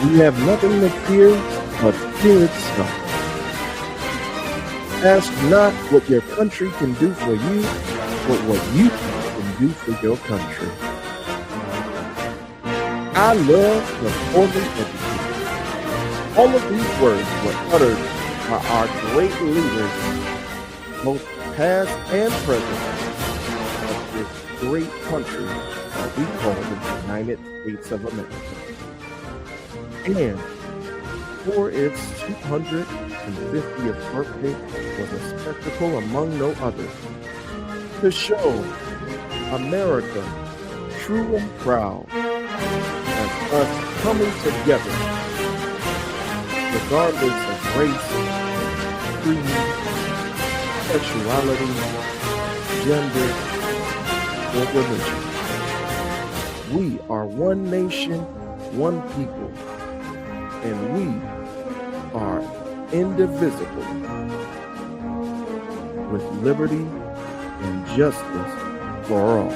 We have nothing to fear but fear itself. Ask not what your country can do for you, but what you can do for your country. I love the poorly educated. All of these words were uttered by our great leaders, both past and present, of this great country that we call the United States of America. And for its 250th birthday was a spectacle among no others, to show America true and proud as us coming together, regardless of race, creed, sexuality, gender, or religion. We are one nation, one people, and we are indivisible, with liberty and justice for all.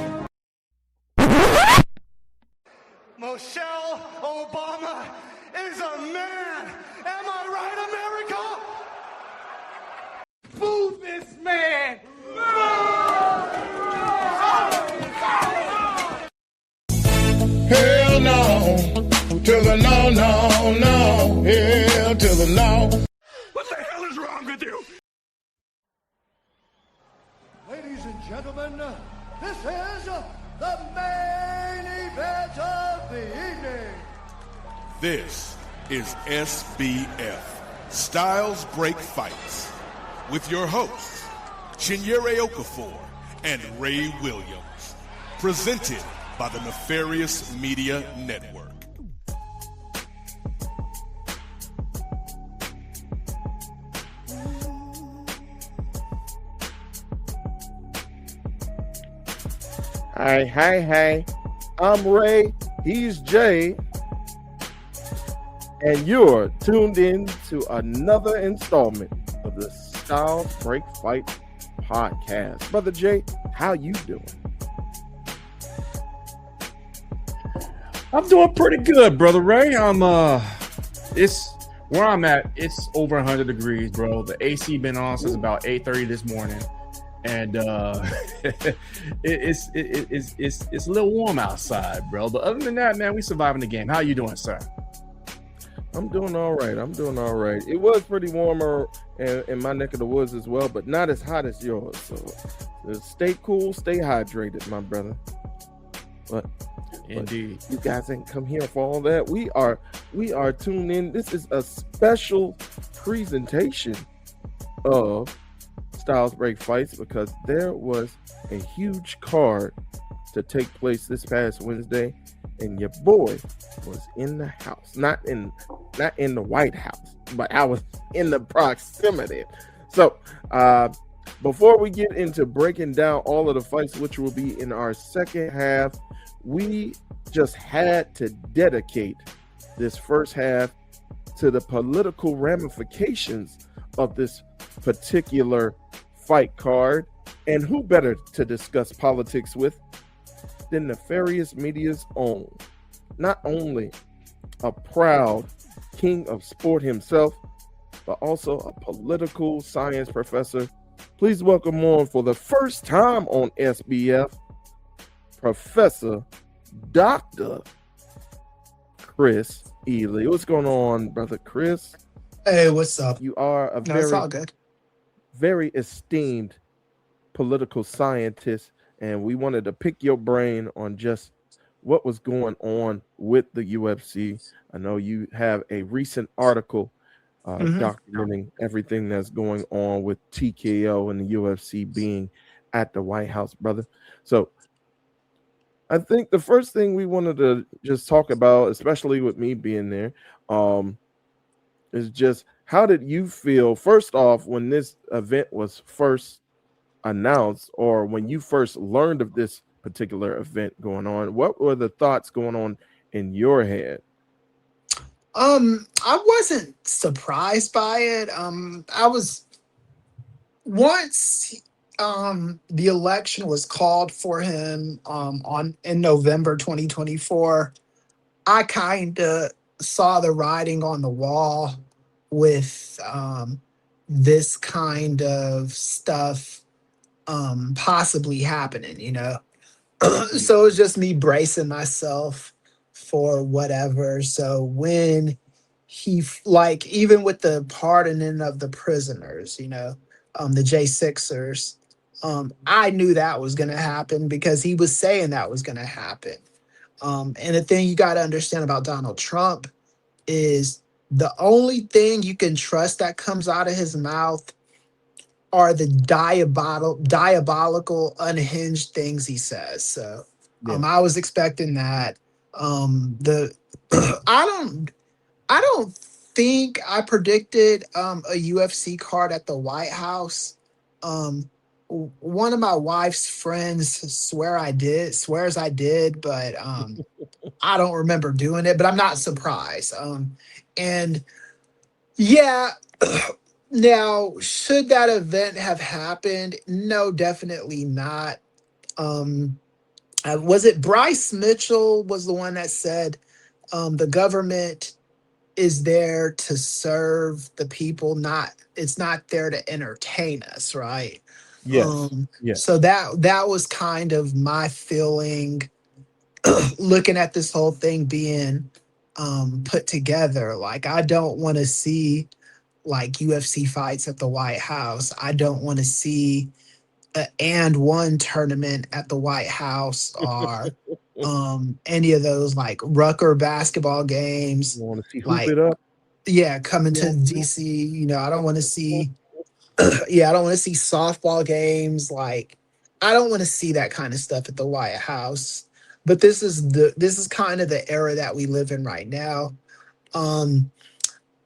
Michele Obama is a man. Am I right, America? Boo this man! Hell no, to the no, no, no, hell to the no. What the hell is wrong with you? Ladies and gentlemen, this is the main event of the evening. This is SBF, Styles Break Fights, with your hosts, Chinyere Okafor and Ray Williams, presented by the Nefarious Media Network. Hey, I'm Ray, he's Jay, and you're tuned in to another installment of the Styles Break Fight podcast. Brother Jay, how you doing? I'm doing pretty good, Brother Ray. It's where I'm at, it's over 100 degrees, bro. The AC been on since about 8:30 this morning. And it's a little warm outside, bro. But other than that, man, we surviving the game. How you doing, sir? I'm doing all right. It was pretty warmer in my neck of the woods as well, but not as hot as yours. So stay cool, stay hydrated, my brother. But indeed, you guys ain't come here for all that. We are tuned in. This is a special presentation of Styles Break Fights because there was a huge card to take place this past Wednesday, and your boy was in the house, not in the White House, but I was in the proximity. So before we get into breaking down all of the fights, which will be in our second half, we just had to dedicate this first half to the political ramifications of this particular fight card. And who better to discuss politics with than Nefarious Media's own, not only a proud king of sport himself, but also a political science professor. Please welcome on for the first time on SBF, Professor Dr. Kris Ealy. What's going on, brother Kris? Hey, what's up? You are a it's all good. Very esteemed political scientist, and we wanted to pick your brain on just what was going on with the UFC. I know you have a recent article documenting everything that's going on with TKO and the UFC being at the White House, brother. So I think the first thing we wanted to just talk about, especially with me being there, is just how did you feel, first off, when this event was first announced, or when you first learned of this particular event going on? What were the thoughts going on in your head? I wasn't surprised by it. I was once the election was called for him in November 2024. I kind of saw the writing on the wall with this kind of stuff possibly happening, you know. So it was just me bracing myself for whatever. So when like, even with the pardoning of the prisoners, you know, the J6ers, I knew that was going to happen because he was saying that was going to happen. And the thing you got to understand about Donald Trump is the only thing you can trust that comes out of his mouth are the diabolical, unhinged things he says. So I was expecting that. The I don't think I predicted a UFC card at the White House. One of my wife's friends swears I did, but I don't remember doing it, but I'm not surprised. And yeah, now should that event have happened? No, definitely not. Was it Bryce Mitchell was the one that said the government is there to serve the people, it's not there to entertain us, right? Yes. So that was kind of my feeling looking at this whole thing being put together. Like, I don't want to see like UFC fights at the White House. I don't want to see and one tournament at the White House or any of those like Rucker basketball games. You want to see Hoop Like, It Up? yeah, coming to DC. You know, I don't want to see I don't want to see softball games. Like, I don't want to see that kind of stuff at the White House. But this is kind of the era that we live in right now.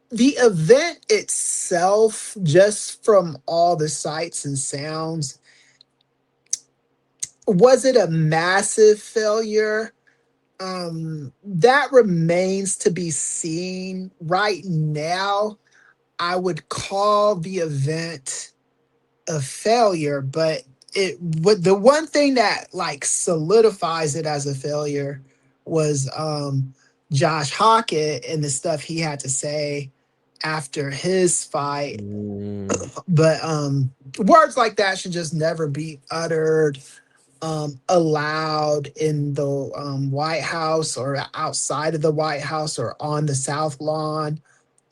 The event itself, just from all the sights and sounds, was it a massive failure? That remains to be seen. Right now, I would call the event a failure, but the one thing that like solidifies it as a failure was Josh Hokit and the stuff he had to say after his fight. But words like that should just never be uttered, allowed in the White House or outside of the White House or on the South Lawn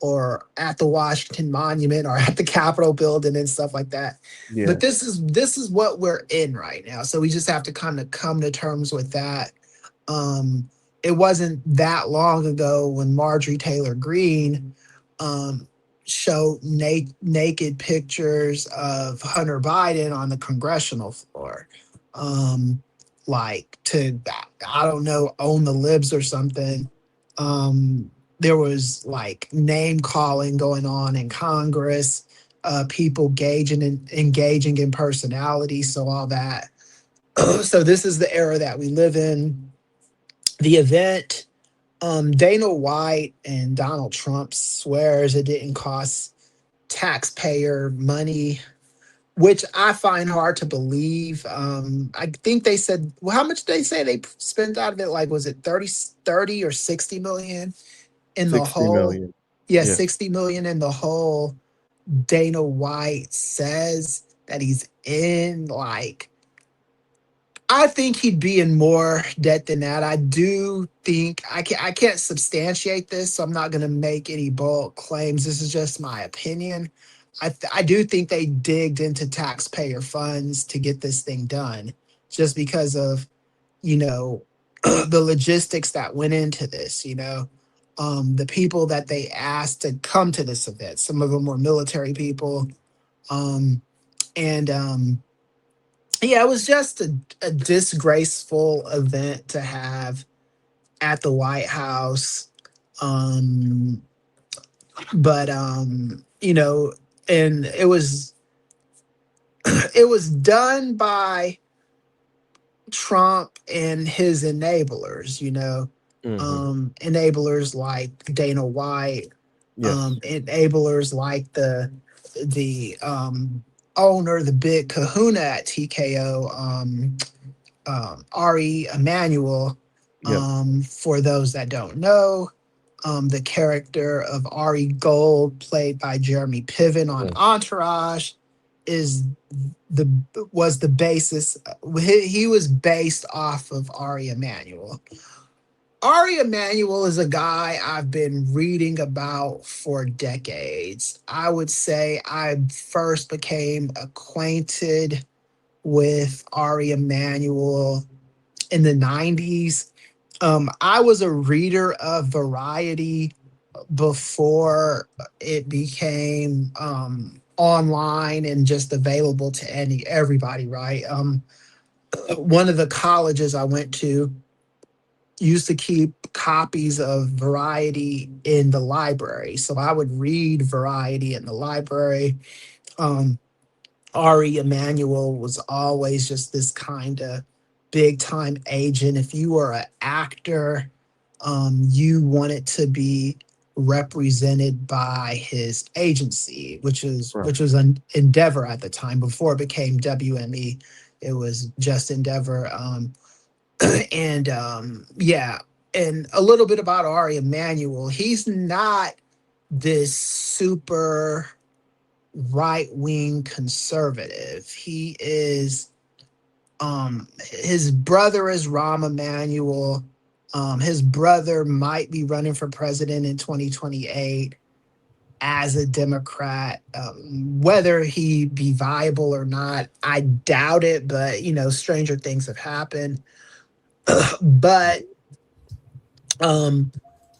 or at the Washington Monument or at the Capitol building and stuff like that. Yeah. But this is what we're in right now. So we just have to kind of come to terms with that. It wasn't that long ago when Marjorie Taylor Greene showed naked pictures of Hunter Biden on the congressional floor. Like to, I don't know, own the libs or something. There was like name calling going on in Congress, people engaging in personality. So all that. So this is the era that we live in. The event, Dana White and Donald Trump swears it didn't cost taxpayer money, which I find hard to believe. I think they said, well, how much did they say they spent out of it? Like, was it 30 or 60 million in the whole? Million. Yeah, 60 million in the whole. Dana White says that he's in, like, I think he'd be in more debt than that. I do think I can't substantiate this, so I'm not going to make any bold claims. This is just my opinion. I do think they digged into taxpayer funds to get this thing done, just because of, you know, the logistics that went into this. You know, the people that they asked to come to this event. Some of them were military people, yeah, it was just a disgraceful event to have at the White House. But you know, and it was done by Trump and his enablers, you know. Enablers like Dana White, enablers like the owner, the big kahuna at TKO, Ari Emanuel. For those that don't know, the character of Ari Gold, played by Jeremy Piven on Entourage, was the basis. He was based off of Ari Emanuel. Ari Emanuel is a guy I've been reading about for decades. I would say I first became acquainted with Ari Emanuel in the 90s. I was a reader of Variety before it became online and just available to everybody, right? One of the colleges I went to used to keep copies of Variety in the library. So I would read Variety in the library. Ari Emanuel was always just this kind of big time agent. If you were an actor, you wanted to be represented by his agency, which was an Endeavor at the time. Before it became WME, it was just Endeavor. And and a little bit about Ari Emanuel. He's not this super right-wing conservative. He is his brother is Rahm Emanuel. His brother might be running for president in 2028 as a Democrat. Whether he be viable or not, I doubt it, but stranger things have happened. But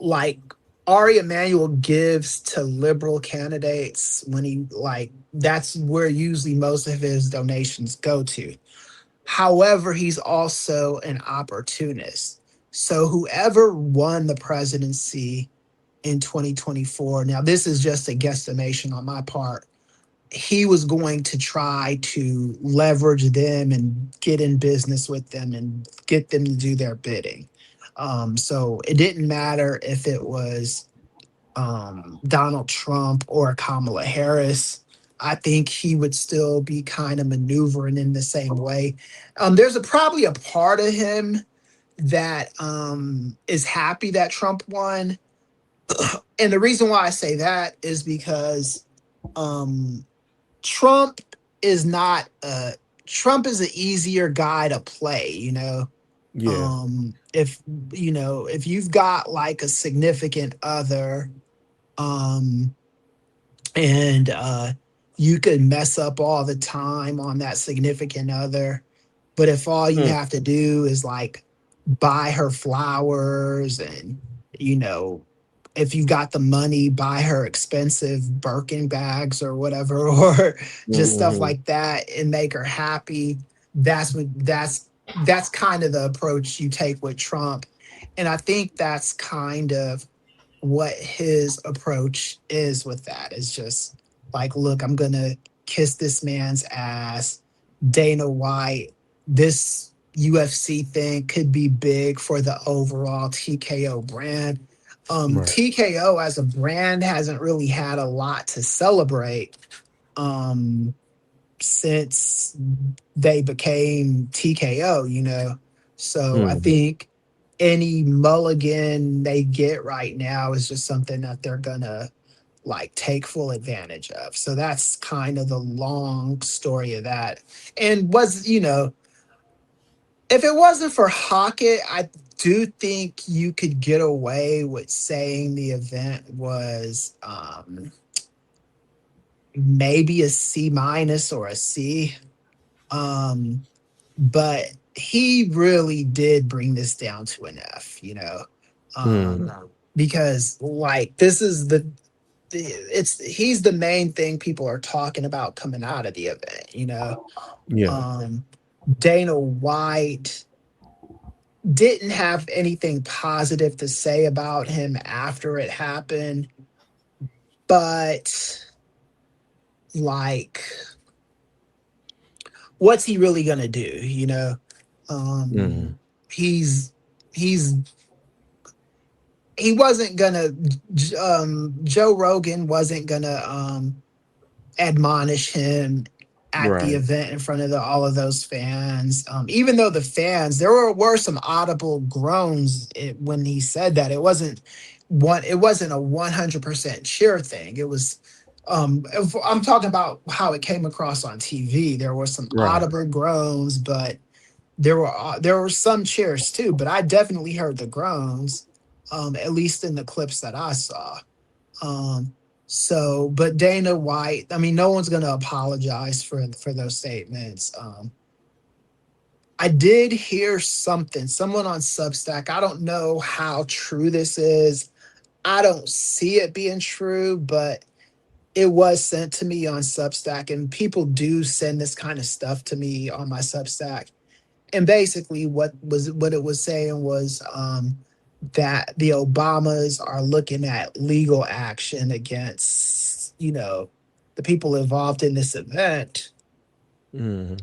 like Ari Emanuel gives to liberal candidates when he that's where usually most of his donations go to. However, he's also an opportunist. So whoever won the presidency in 2024, now this is just a guesstimation on my part, he was going to try to leverage them and get in business with them and get them to do their bidding. So it didn't matter if it was Donald Trump or Kamala Harris. I think he would still be kind of maneuvering in the same way. There's probably a part of him that is happy that Trump won. And the reason why I say that is because Trump is an easier guy to play, Yeah. If you've got like a significant other, and you could mess up all the time on that significant other, but if all you have to do is like buy her flowers and if you got the money, buy her expensive Birkin bags or whatever, or just stuff like that and make her happy. That's kind of the approach you take with Trump. And I think that's kind of what his approach is with that. It's just like, look, I'm going to kiss this man's ass. Dana White, this UFC thing could be big for the overall TKO brand. TKO as a brand hasn't really had a lot to celebrate since they became TKO, So I think any mulligan they get right now is just something that they're gonna take full advantage of. So that's kind of the long story of that. And if it wasn't for Hokit, I do think you could get away with saying the event was maybe a C- or a C. But he really did bring this down to an F, because this is he's the main thing people are talking about coming out of the event, Yeah. Dana White didn't have anything positive to say about him after it happened, but what's he really gonna do? He wasn't gonna. Joe Rogan wasn't gonna admonish him at the event in front of all of those fans. Even though the fans, there were some audible groans when he said that. It wasn't it wasn't a 100% sure thing. It was I'm talking about how it came across on TV. There were some Right. audible groans, but there were some cheers too. But I definitely heard the groans, at least in the clips that I saw. So, but Dana White, I mean, no one's going to apologize for those statements. I did hear someone on Substack. I don't know how true this is. I don't see it being true, but it was sent to me on Substack, and people do send this kind of stuff to me on my Substack. And basically what it was saying was that the Obamas are looking at legal action against, the people involved in this event. Mhm.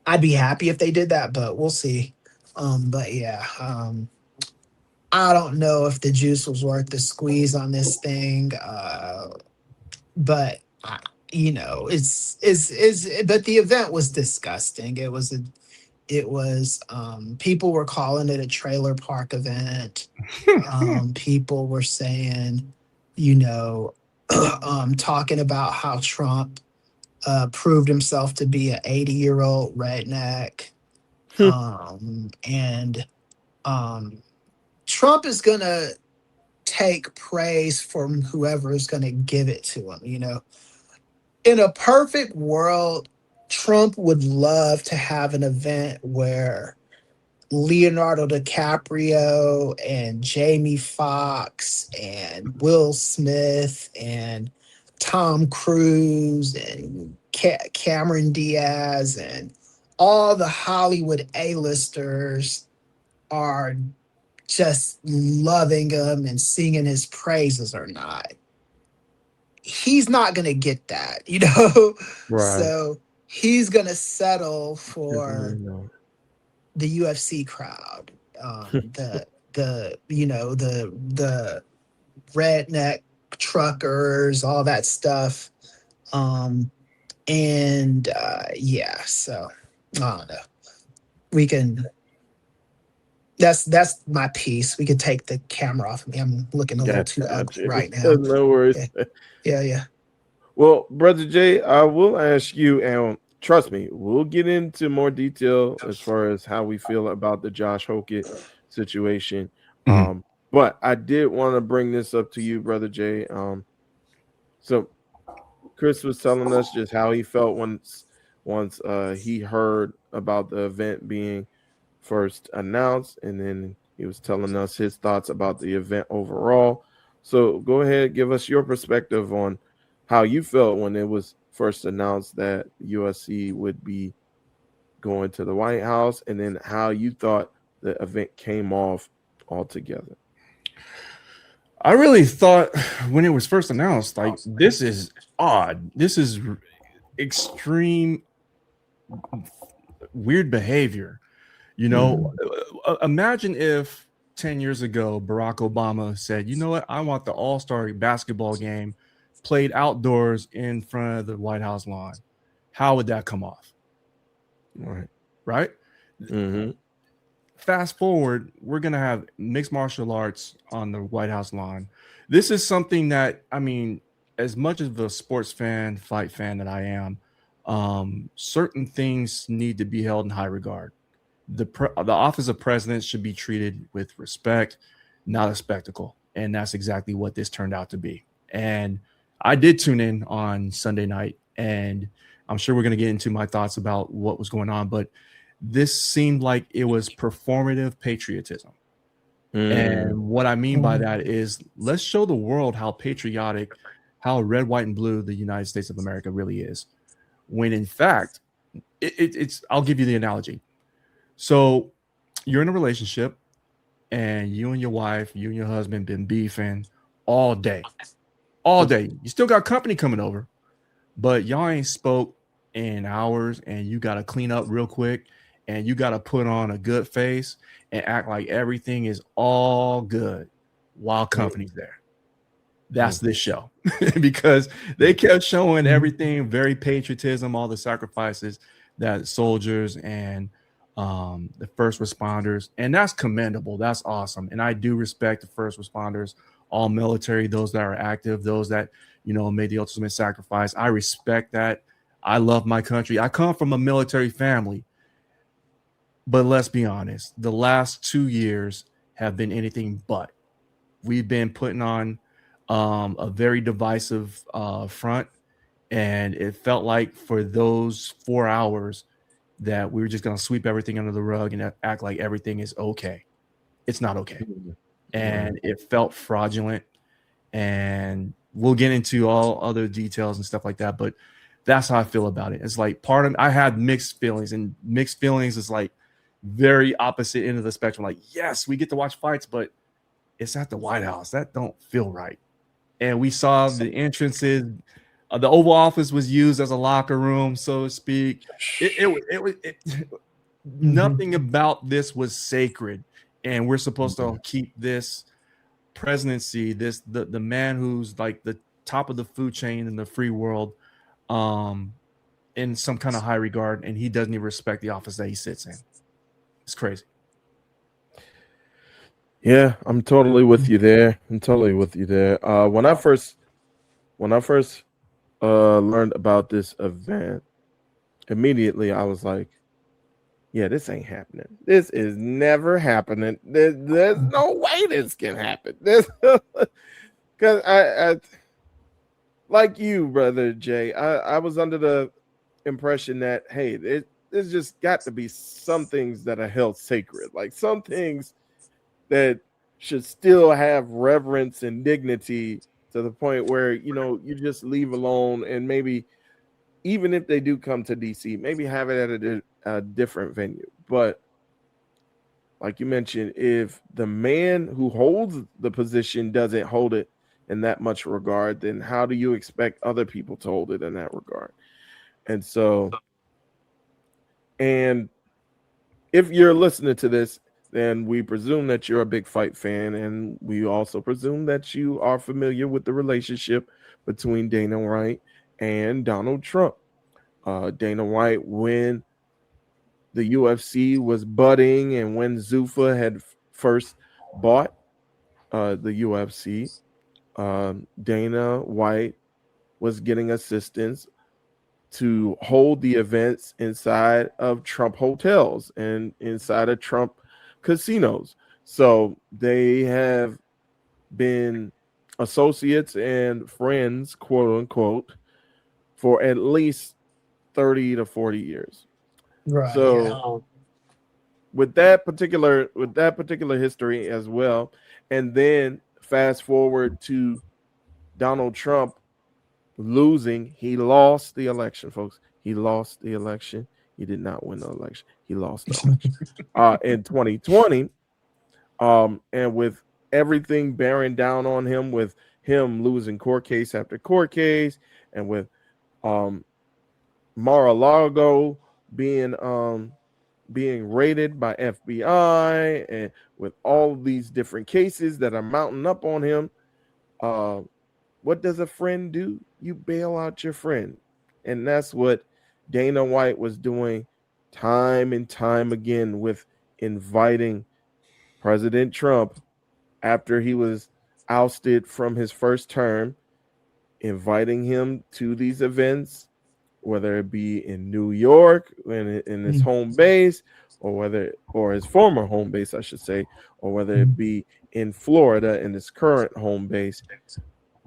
I'd be happy if they did that, but we'll see. But yeah, I don't know if the juice was worth the squeeze on this thing. But but the event was disgusting. It was people were calling it a trailer park event. People were saying, talking about how Trump proved himself to be an 80-year-old redneck. And Trump is gonna take praise from whoever is going to give it to him. In a perfect world, Trump would love to have an event where Leonardo DiCaprio and Jamie Foxx and Will Smith and Tom Cruise and Cameron Diaz and all the Hollywood A-listers are just loving him and singing his praises or not. He's not going to get that, Right. So he's going to settle for the UFC crowd, the redneck truckers, all that stuff. Yeah, so I don't know. We can. That's my piece. We could take the camera off of me. I'm looking a little too ugly right now. No worries. Yeah. Well, Brother Jay, I will ask you, and trust me, we'll get into more detail as far as how we feel about the Josh Hokit situation. But I did want to bring this up to you, Brother Jay. So Kris was telling us just how he felt once he heard about the event being first announced, and then he was telling us his thoughts about the event overall. So go ahead, give us your perspective on how you felt when it was first announced that USC would be going to the White House, and then how you thought the event came off altogether. I really thought when it was first announced, like, this is odd. This is extreme weird behavior. Imagine if 10 years ago, Barack Obama said, you know what, I want the all-star basketball game played outdoors in front of the White House lawn. How would that come off? Right? Mm-hmm. Fast forward, we're going to have mixed martial arts on the White House lawn. This is something that, I mean, as much of a sports fan, fight fan that I am, certain things need to be held in high regard. The office of president should be treated with respect, not a spectacle. And that's exactly what this turned out to be. And I did tune in on Sunday night, and I'm sure we're going to get into my thoughts about what was going on, but this seemed like it was performative patriotism. And what I mean by that is, let's show the world how patriotic, how red, white, and blue the United States of America really is. When in fact, it's I'll give you the analogy. So you're in a relationship, and you and your wife, you and your husband been beefing all day. You still got company coming over, but y'all ain't spoke in hours, and you got to clean up real quick, and you got to put on a good face and act like everything is all good while company's there. That's this show. Because they kept showing everything, very patriotism, all the sacrifices that soldiers and the first responders, and that's commendable. That's awesome. And I do respect the first responders all military, those that are active, those that, you know, made the ultimate sacrifice. I respect that. I love my country. I come from a military family. But let's be honest, the last 2 years have been anything but. We've been putting on a very divisive front, and it felt like for those 4 hours that we were just going to sweep everything under the rug and act like everything is okay. It's not okay. And it felt fraudulent, and we'll get into all other details and stuff like that, but that's how I feel about it. It's like I had mixed feelings, and mixed feelings is like very opposite end of the spectrum. Like, yes, we get to watch fights, but it's at the White House. That don't feel right. And we saw the entrances. The Oval Office was used as a locker room, so to speak. Nothing about this was sacred, and we're supposed to keep this presidency, the man who's like the top of the food chain in the free world, in some kind of high regard, and he doesn't even respect the office that he sits in. It's crazy. Yeah, I'm totally with you there. When I first learned about this event, immediately I was like, yeah, this ain't happening. This is never happening. There's no way this can happen. Because I like you, brother Jay, I was under the impression that, hey, there's just got to be some things that are held sacred, like some things that should still have reverence and dignity to the point where, you know, you just leave alone, and maybe even if they do come to DC, maybe have it at a different venue. But like you mentioned, if the man who holds the position doesn't hold it in that much regard, then how do you expect other people to hold it in that regard? And so, and if you're listening to this, then we presume that you're a big fight fan, and we also presume that you are familiar with the relationship between Dana White and Donald Trump. Dana White, when the UFC was budding and when Zuffa had first bought the UFC, Dana White was getting assistance to hold the events inside of Trump hotels and inside of Trump casinos. So they have been associates and friends, quote unquote, for at least 30 to 40 years. Right. So with that particular history as well, and then fast forward to Donald Trump losing. He lost the election, folks. He lost the election. He did not win the election. He lost the election in 2020. And with everything bearing down on him, with him losing court case after court case, and with Mar-a-Lago being raided by FBI, and with all these different cases that are mounting up on him, what does a friend do? You bail out your friend. And that's what Dana White was doing time and time again, with inviting President Trump after he was ousted from his first term, inviting him to these events, whether it be in New York in his home base, or his former home base, I should say, or whether it be in Florida in his current home base.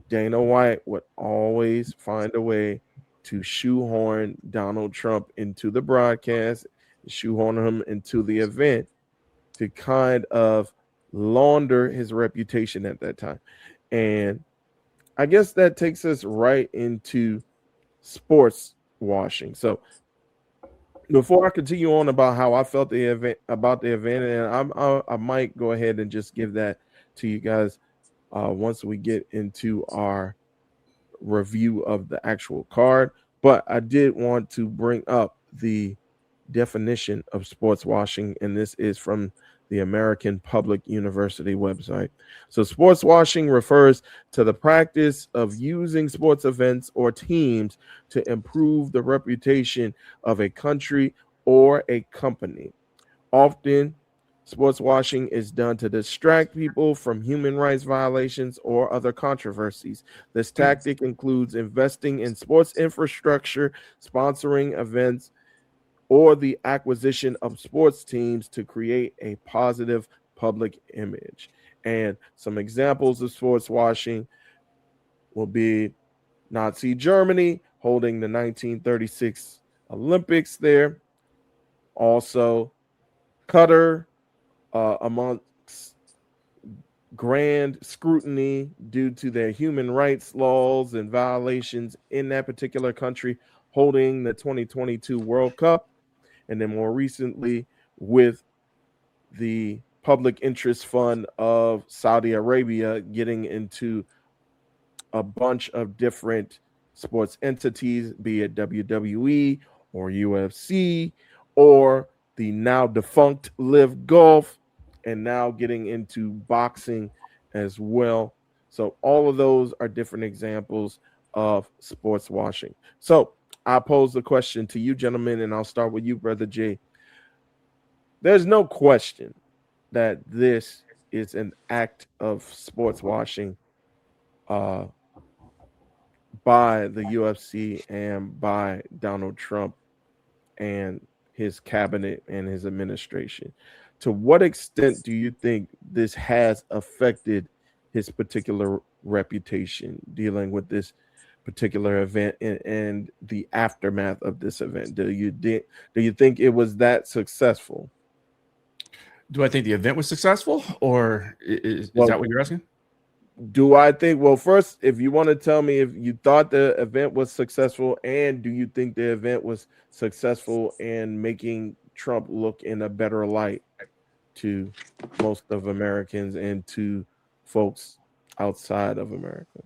Dana White would always find a way to shoehorn Donald Trump into the broadcast, shoehorn him into the event to kind of launder his reputation at that time. And I guess that takes us right into sports washing. So before I continue on about how I felt about the event, and I might go ahead and just give that to you guys once we get into our review of the actual card. But I did want to bring up the definition of sports washing, and this is from the American Public University website. So sports washing refers to the practice of using sports events or teams to improve the reputation of a country or a company, often Sports washing is done to distract people from human rights violations or other controversies. This tactic includes investing in sports infrastructure, sponsoring events, or the acquisition of sports teams to create a positive public image. And some examples of sports washing will be Nazi Germany holding the 1936 Olympics there. Also, Qatar amongst grand scrutiny due to their human rights laws and violations in that particular country, holding the 2022 World Cup. And then more recently with the public interest fund of Saudi Arabia getting into a bunch of different sports entities, be it WWE or UFC or the now defunct Live Golf, and now getting into boxing as well. So all of those are different examples of sports washing. So I pose the question to you, gentlemen, and I'll start with you, Brother J. There's no question that this is an act of sports washing by the UFC and by Donald Trump and his cabinet and his administration. To what extent do you think this has affected his particular reputation dealing with this particular event and the aftermath of this event? Do you think it was that successful? Do I think the event was successful, or is that what you're asking? Do I think, well, first, if you want to tell me if you thought the event was successful, and do you think the event was successful in making Trump look in a better light to most of Americans and to folks outside of America?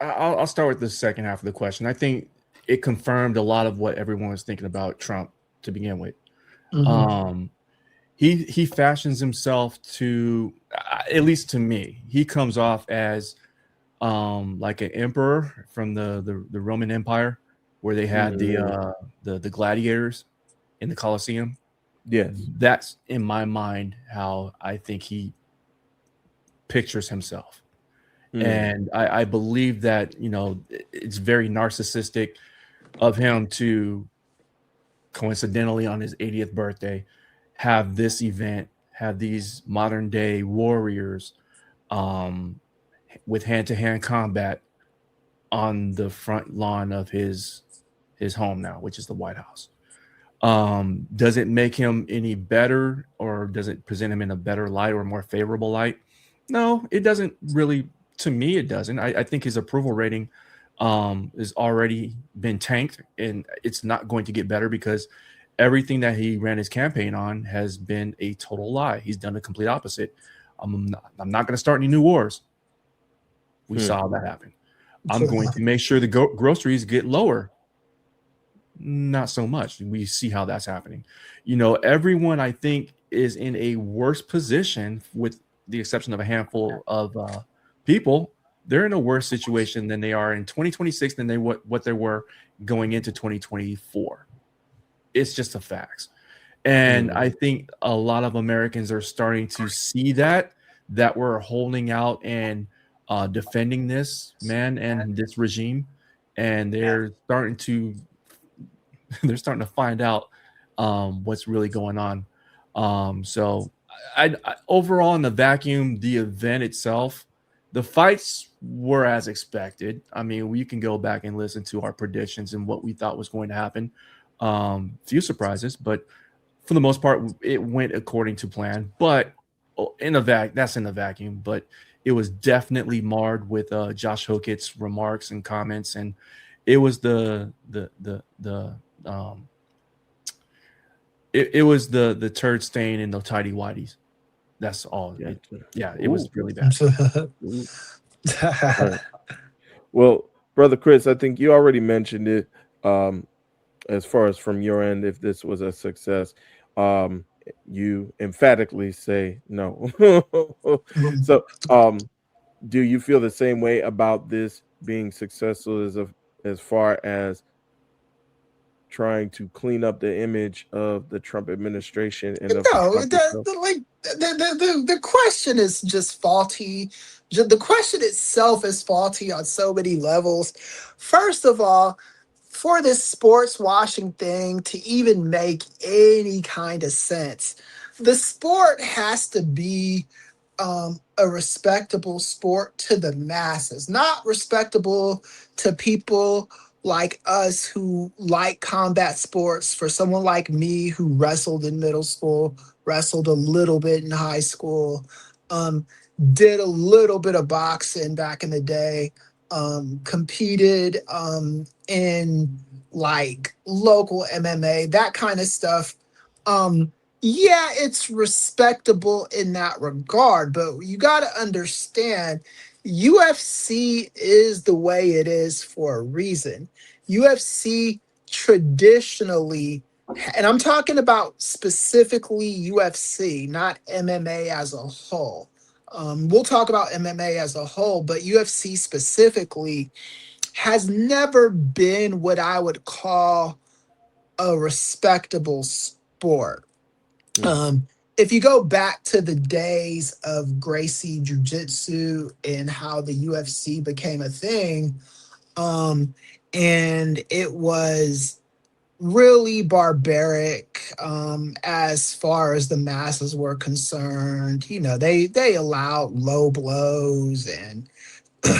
I'll start with the second half of the question. I think it confirmed a lot of what everyone was thinking about Trump to begin with. Mm-hmm. He fashions himself to, at least to me, he comes off as like an emperor from the Roman Empire, where they had the gladiators in the Colosseum. Yes, that's in my mind how I think he pictures himself. And I believe that, you know, it's very narcissistic of him to coincidentally on his 80th birthday have this event, have these modern day warriors with hand-to-hand combat on the front lawn of his home now, which is the White House. Does it make him any better, or does it present him in a better light or a more favorable light? No, it doesn't really. To me, it doesn't. I think his approval rating has already been tanked, and it's not going to get better because everything that he ran his campaign on has been a total lie. He's done the complete opposite. I'm not going to start any new wars. We saw that happen. I'm going to make sure the groceries get lower. Not so much. We see how that's happening. You know, everyone I think is in a worse position, with the exception of a handful of people. They're in a worse situation than they are in 2026 than they what they were going into 2024. It's just a fact. And I think a lot of Americans are starting to see that we're holding out and defending this man and this regime, and they're starting to find out what's really going on. So I overall, in the vacuum, the event itself, the fights were as expected. I mean, we can go back and listen to our predictions and what we thought was going to happen. Few surprises, but for the most part, it went according to plan. But that's in the vacuum. But it was definitely marred with Josh Hokit's remarks and comments, and it was the turd stain in the tidy whities. That's all. It was really bad. Right. Well, Brother Kris, I think you already mentioned it. As far as from your end, if this was a success, you emphatically say no. So, do you feel the same way about this being successful as far as trying to clean up the image of the Trump administration and of No, Trump itself? the question is just faulty. The question itself is faulty on so many levels. First of all, for this sports washing thing to even make any kind of sense, the sport has to be a respectable sport to the masses, not respectable to people like us who like combat sports. For someone like me who wrestled in middle school, wrestled a little bit in high school, um, did a little bit of boxing back in the day, competed in like local MMA, that kind of stuff. Yeah, it's respectable in that regard, but you got to understand UFC is the way it is for a reason. UFC traditionally, and I'm talking about specifically UFC, not MMA as a whole. We'll talk about MMA as a whole, but UFC specifically has never been what I would call a respectable sport. If you go back to the days of Gracie Jiu-Jitsu and how the UFC became a thing, and it was really barbaric as far as the masses were concerned. You know, they allowed low blows, and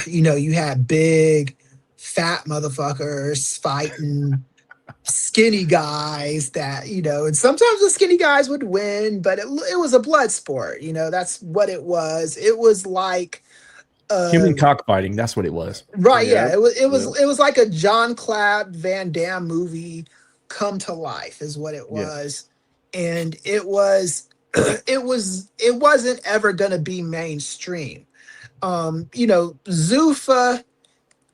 you know, you had big fat motherfuckers fighting skinny guys that, you know, and sometimes the skinny guys would win, but it was a blood sport. You know, that's what it was. It was like Human cockfighting. That's what it was. right. Yeah. It was like a John Claude Van Damme movie come to life is what it was. And it wasn't ever going to be mainstream. You know, Zuffa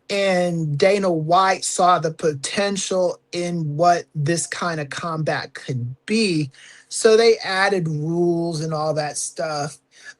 and Dana White saw the potential in what this kind of combat could be. So they added rules and all that stuff.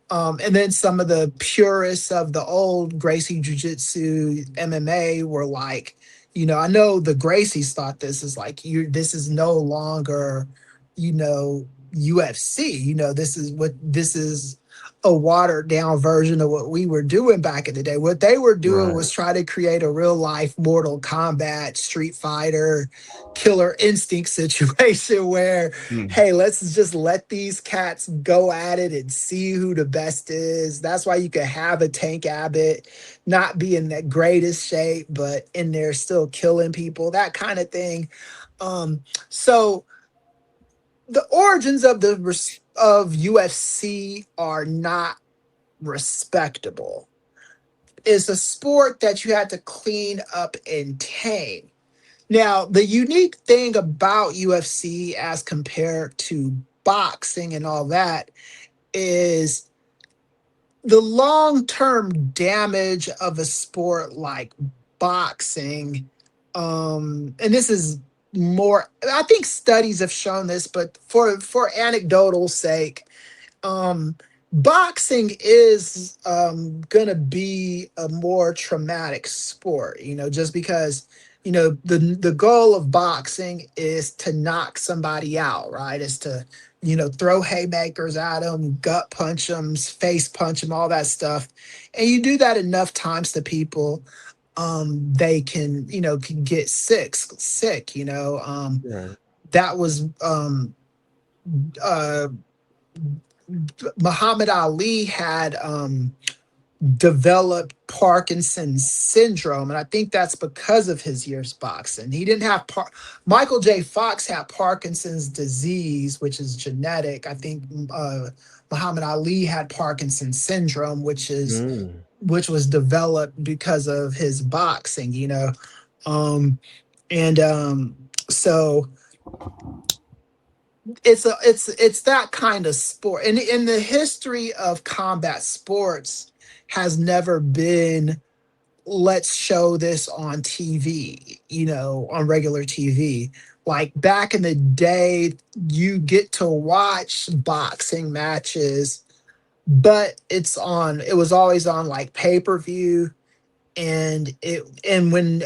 And then some of the purists of the old Gracie Jiu-Jitsu MMA were like, you know, I know the Gracies thought this is like, this is no longer, you know, UFC. You know, this is a watered down version of what we were doing back in the day. What they were doing was try to create a real life Mortal Kombat, Street Fighter, Killer Instinct situation where, hey, let's just let these cats go at it and see who the best is. That's why you could have a Tank Abbott not be in the greatest shape, but in there still killing people, that kind of thing. So the origins of UFC are not respectable. It's a sport that you had to clean up and tame. Now, the unique thing about UFC as compared to boxing and all that is the long-term damage of a sport like boxing. And this is more, I think studies have shown this, but for anecdotal sake, boxing is gonna be a more traumatic sport, you know, just because, you know, the goal of boxing is to knock somebody out, right? Is to, you know, throw haymakers at them, gut punch them, face punch them, all that stuff. And you do that enough times to people, they can, you know, can get sick, you know. That was Muhammad Ali had developed Parkinson's syndrome, and I think that's because of his years boxing. He didn't have Michael J. Fox had Parkinson's disease, which is genetic. I think Muhammad Ali had Parkinson's syndrome, which was developed because of his boxing, you know. So it's that kind of sport. And in the history of combat sports has never been, let's show this on TV, you know, on regular TV. Like back in the day, you get to watch boxing matches, but it was always on like pay-per-view, and when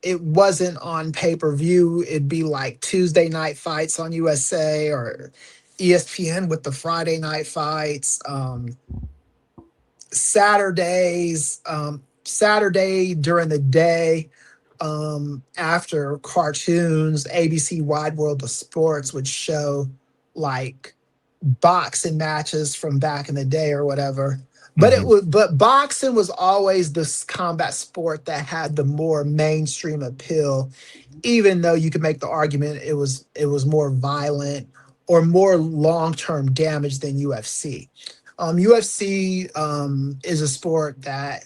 it wasn't on pay-per-view, it'd be like Tuesday night fights on USA or ESPN with the Friday night fights. Saturday during the day, after cartoons, ABC Wide World of Sports would show like boxing matches from back in the day or whatever. But but boxing was always this combat sport that had the more mainstream appeal, even though you could make the argument it was more violent or more long-term damage than UFC. UFC is a sport that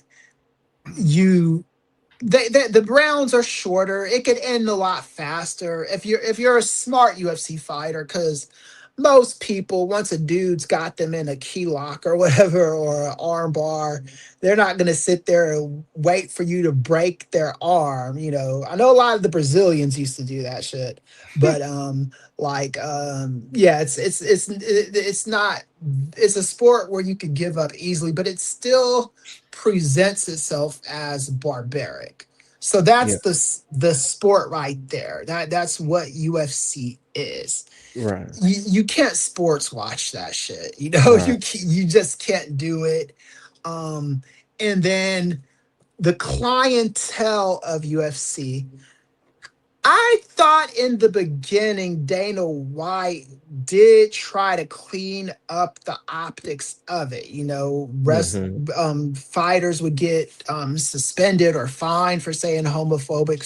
the rounds are shorter. It could end a lot faster if you're a smart UFC fighter, because most people, once a dude's got them in a key lock or whatever, or an arm bar, they're not going to sit there and wait for you to break their arm. I know a lot of the Brazilians used to do that shit, but yeah, it's not. It's a sport where you could give up easily, but it still presents itself as barbaric. So that's the sport right there. That's what UFC is. Right. You can't sports watch that shit. Right. You just can't do it. And then the clientele of UFC. I thought in the beginning Dana White did try to clean up the optics of it. Fighters would get suspended or fined for saying homophobic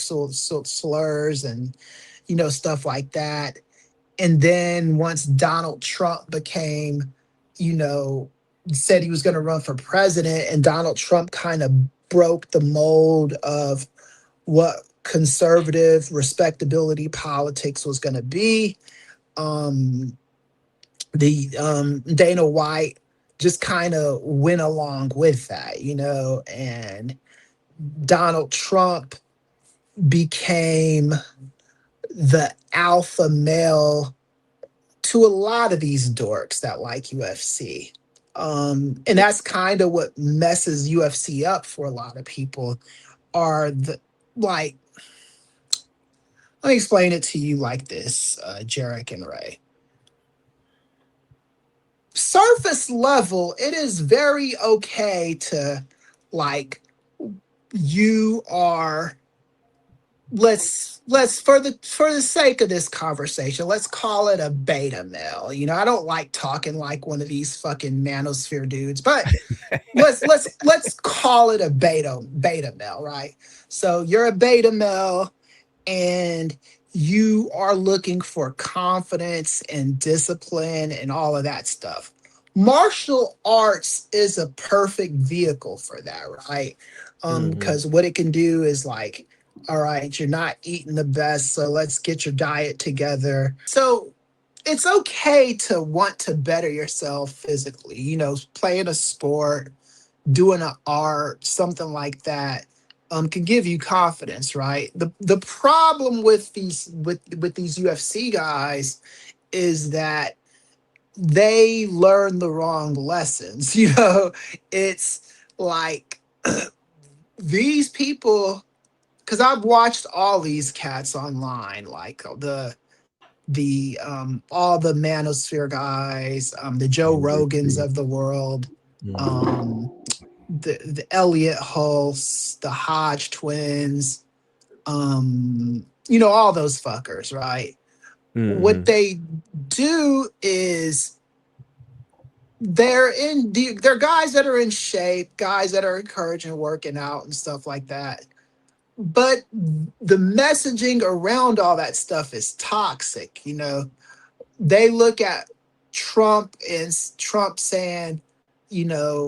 slurs and stuff like that. And then once Donald Trump became, said he was going to run for president, and Donald Trump kind of broke the mold of what conservative respectability politics was going to be. Dana White just kind of went along with that, and Donald Trump became the alpha male to a lot of these dorks that like UFC. And that's kind of what messes UFC up for a lot of people, are let me explain it to you like this, Jarek and Ray. Surface level, it is very okay to, you are, let's for the sake of this conversation, let's call it a beta male. I don't like talking like one of these fucking manosphere dudes, but let's call it a beta male, right? So you're a beta male and you are looking for confidence and discipline and all of that stuff. Martial arts is a perfect vehicle for that, right? Because what it can do is all right, you're not eating the best, so let's get your diet together. So it's okay to want to better yourself physically, playing a sport, doing an art, something like that, can give you confidence, right? The problem with these UFC guys is that they learn the wrong lessons. It's like these people, because I've watched all these cats online, like all the manosphere guys, the Joe Rogans of the world, the Elliot Hulse, the Hodge twins, all those fuckers, right? What they do is they're guys that are in shape, guys that are encouraging working out and stuff like that. But the messaging around all that stuff is toxic. They look at Trump and Trump saying, I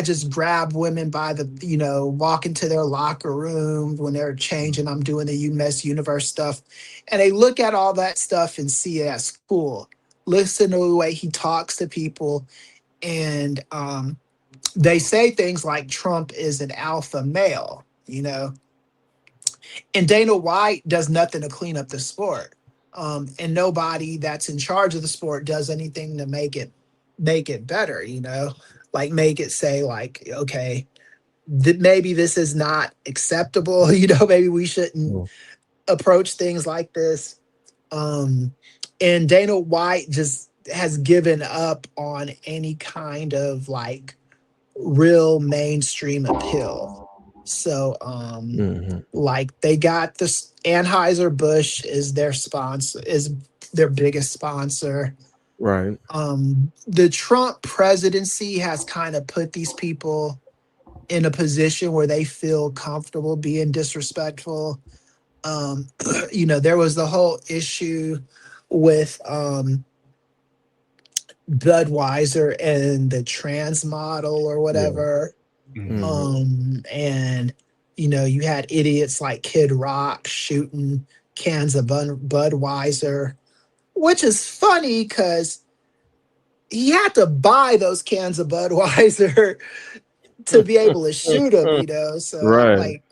just grab women by the, walk into their locker room when they're changing. I'm doing the Miss Universe stuff. And they look at all that stuff and see it as cool. Listen to the way he talks to people. And they say things like Trump is an alpha male, and Dana White does nothing to clean up the sport. And nobody that's in charge of the sport does anything to make it better, make it say okay, maybe this is not acceptable. Maybe we shouldn't approach things like this. And Dana White just has given up on any kind of like real mainstream appeal. So like they got this, Anheuser-Busch is their sponsor, is their biggest sponsor. Right. The Trump presidency has kind of put these people in a position where they feel comfortable being disrespectful. There was the whole issue with Budweiser and the trans model or whatever. And you had idiots like Kid Rock shooting cans of Budweiser, which is funny because he had to buy those cans of Budweiser to be able to shoot them, so right. like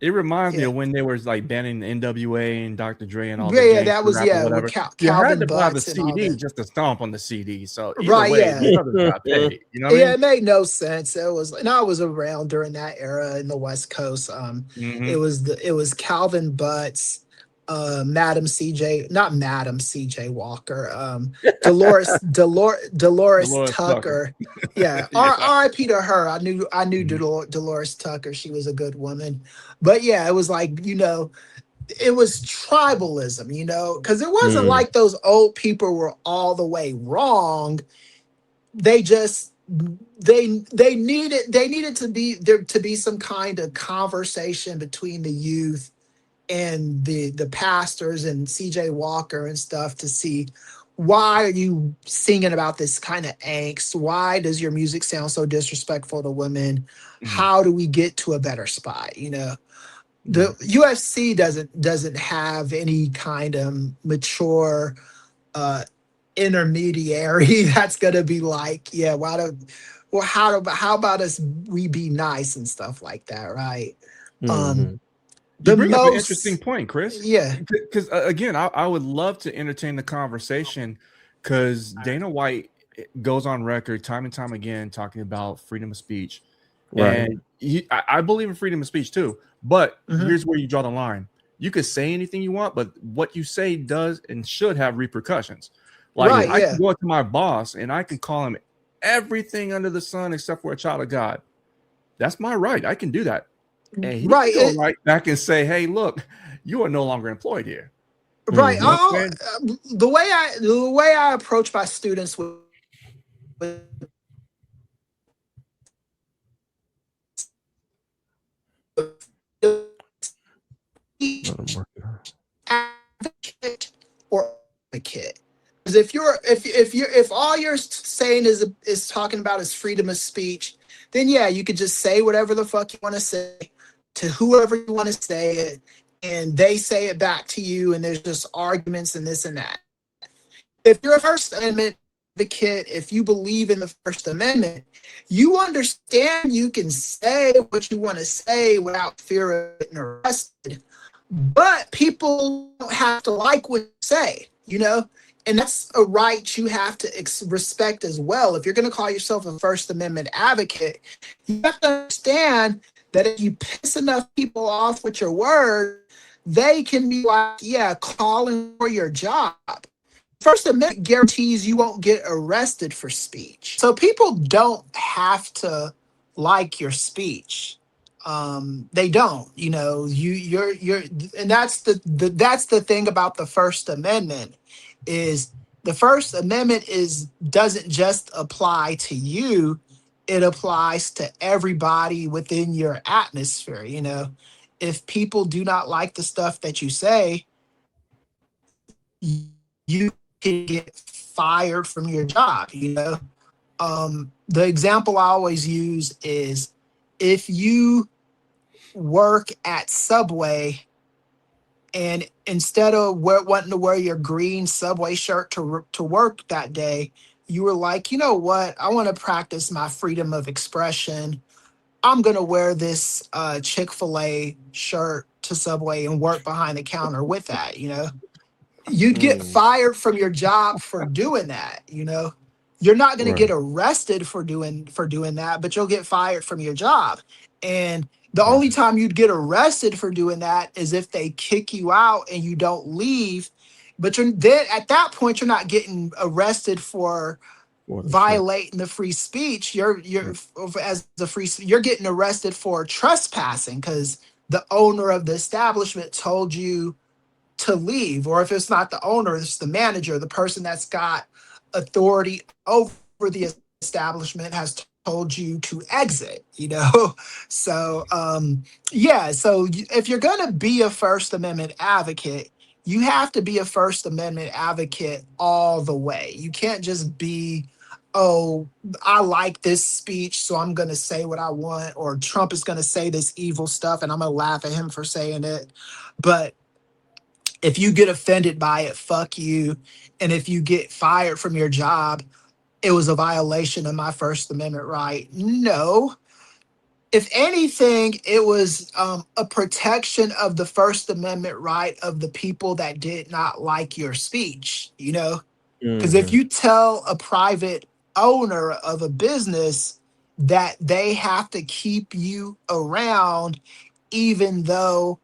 it reminds me of when they were like banning the NWA and Dr. Dre and all that was whatever. with You had to buy the Butts CD just to stomp on the CD. So right, way, got paid, it made no sense. It was, and I was around during that era in the West Coast. It was Calvin Butts, Madam CJ Walker, Dolores Tucker. Yeah, R.I.P. to her. I knew Dolores Tucker. She was a good woman. But yeah, it was like, it was tribalism, because it wasn't like those old people were all the way wrong. They just they needed to be there to be some kind of conversation between the youth and the pastors and CJ Walker and stuff to see, why are you singing about this kind of angst? Why does your music sound so disrespectful to women? How do we get to a better spot? The UFC doesn't have any kind of mature intermediary that's gonna be like, how about us we be nice and stuff like that, right? You bring up an interesting point, Chris. Yeah, because again, I would love to entertain the conversation, because Dana White goes on record time and time again talking about freedom of speech, and I believe in freedom of speech too. But here's where you draw the line: you could say anything you want, but what you say does and should have repercussions. Like I can go up to my boss and I can call him everything under the sun except for a child of God. That's my right. I can do that. And he can go right back and say, "Hey, look, you are no longer employed here." Right. The way I approach my students with advocate or advocate. Because if all you're saying is talking about is freedom of speech, then you could just say whatever the fuck you want to say to whoever you want to say it, and they say it back to you, and there's just arguments and this and that. If you're a First Amendment advocate, if you believe in the First Amendment, you understand you can say what you want to say without fear of getting arrested, but people don't have to like what you say, and that's a right you have to respect as well. If you're going to call yourself a First Amendment advocate, you have to understand that if you piss enough people off with your word, they can be like, calling for your job. First Amendment guarantees you won't get arrested for speech. So people don't have to like your speech. They don't, you're and that's the thing about the First Amendment, is the First Amendment doesn't just apply to you. It applies to everybody within your atmosphere. If people do not like the stuff that you say, you can get fired from your job. The example I always use is, if you work at Subway and instead of wanting to wear your green Subway shirt to work that day, you were like, you know what? I want to practice my freedom of expression. I'm going to wear this Chick-fil-A shirt to Subway and work behind the counter with that, You'd get fired from your job for doing that, You're not going to get Right. arrested for doing that, but you'll get fired from your job. And the Right. only time you'd get arrested for doing that is if they kick you out and you don't leave. But you're then at that point, you're not getting arrested for For the show. violating the free speech. You're as the you're getting arrested for trespassing because the owner of the establishment told you to leave, or if it's not the owner, it's the manager, the person that's got authority over the establishment has told you to exit, you know. So yeah, so if you're going to be a First Amendment advocate, you have to be a First Amendment advocate all the way. You can't just be, oh, I like this speech, so I'm going to say what I want, or Trump is going to say this evil stuff and I'm going to laugh at him for saying it. But if you get offended by it, fuck you. And if you get fired from your job, it was a violation of my First Amendment right. No. If anything, it was a protection of the First Amendment right of the people that did not like your speech, you know? Because if you tell a private owner of a business that they have to keep you around, even though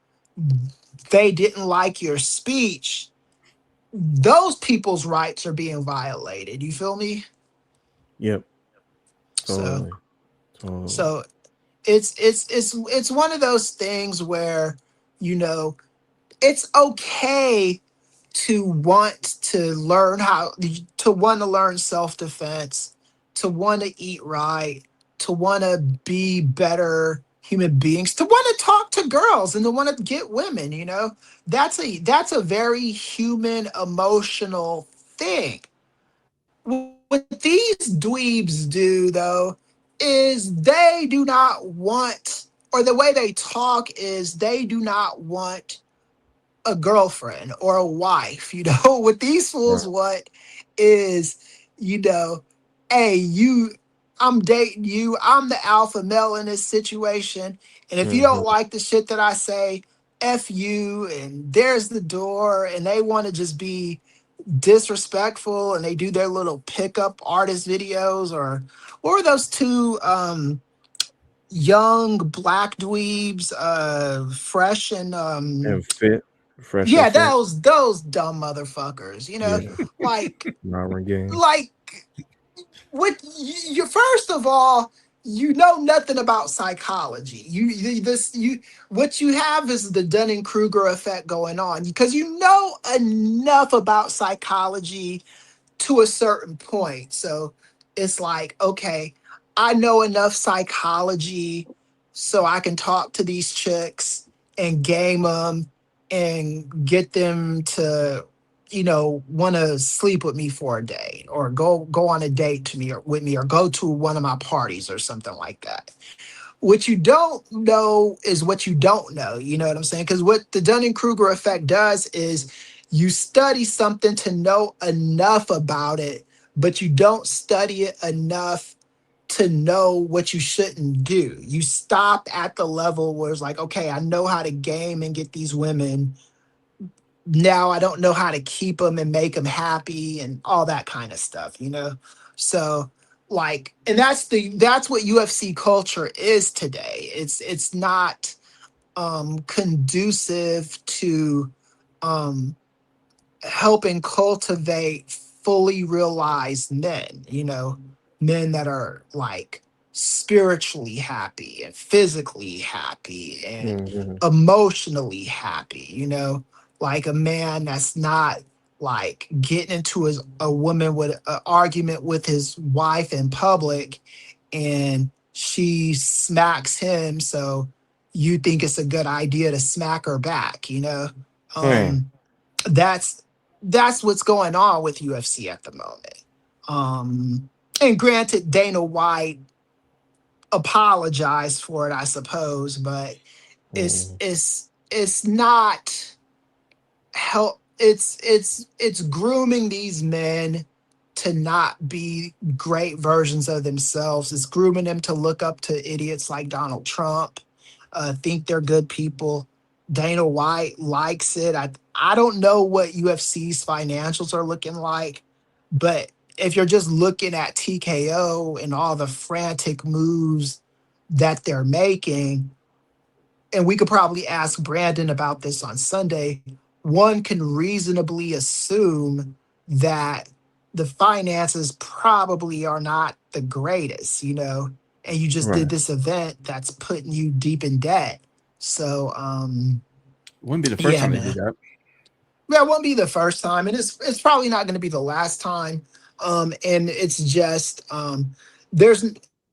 they didn't like your speech, those people's rights are being violated. You feel me? Yep. So, Totally. so it's one of those things where, you know, it's okay to want to learn self-defense, to want to eat right, to want to be better human beings, to want to talk to girls and to want to get women, you know. That's a very human, emotional thing. What these dweebs do, though, is they do not want, or the way they talk is they do not want a girlfriend or a wife. You know, what these fools want is, you know, hey, I'm dating you. I'm the alpha male in this situation. And if you don't like the shit that I say, F you, and there's the door. And they want to just be disrespectful, and they do their little pickup artist videos, or what were those two young black dweebs, fresh and fit. Fresh yeah, and fit. those dumb motherfuckers, you know. like like what you first of all, you know nothing about psychology. What you have is the Dunning-Kruger effect going on, because you know enough about psychology to a certain point. So it's like, okay, I know enough psychology so I can talk to these chicks and game them and get them to, you know, want to sleep with me for a day, or go on a date to me or with me, or go to one of my parties or something like that. What you don't know is what you don't know. You know what I'm saying? Because what the Dunning-Kruger effect does is you study something to know enough about it, but you don't study it enough to know what you shouldn't do. You stop at the level where it's like, okay, I know how to game and get these women. Now I don't know how to keep them and make them happy and all that kind of stuff, you know? So like, and that's what UFC culture is today. It's not conducive to helping cultivate fully realized men, you know, men that are like spiritually happy and physically happy and emotionally happy, you know, like a man that's not like getting into a woman with an argument with his wife in public and she smacks him, so you think it's a good idea to smack her back, you know. That's what's going on with UFC at the moment. And granted, Dana White apologized for it, I suppose, but it's not help. It's grooming these men to not be great versions of themselves. It's grooming them to look up to idiots like Donald Trump, think they're good people. Dana White likes it. I don't know what UFC's financials are looking like, but if you're just looking at TKO and all the frantic moves that they're making, and we could probably ask Brandon about this on Sunday, one can reasonably assume that the finances probably are not the greatest, you know, and you just Right. did this event that's putting you deep in debt. So, Wouldn't be the first yeah, time they man. did that. Yeah, it won't be the first time, and it's probably not going to be the last time. And it's just there's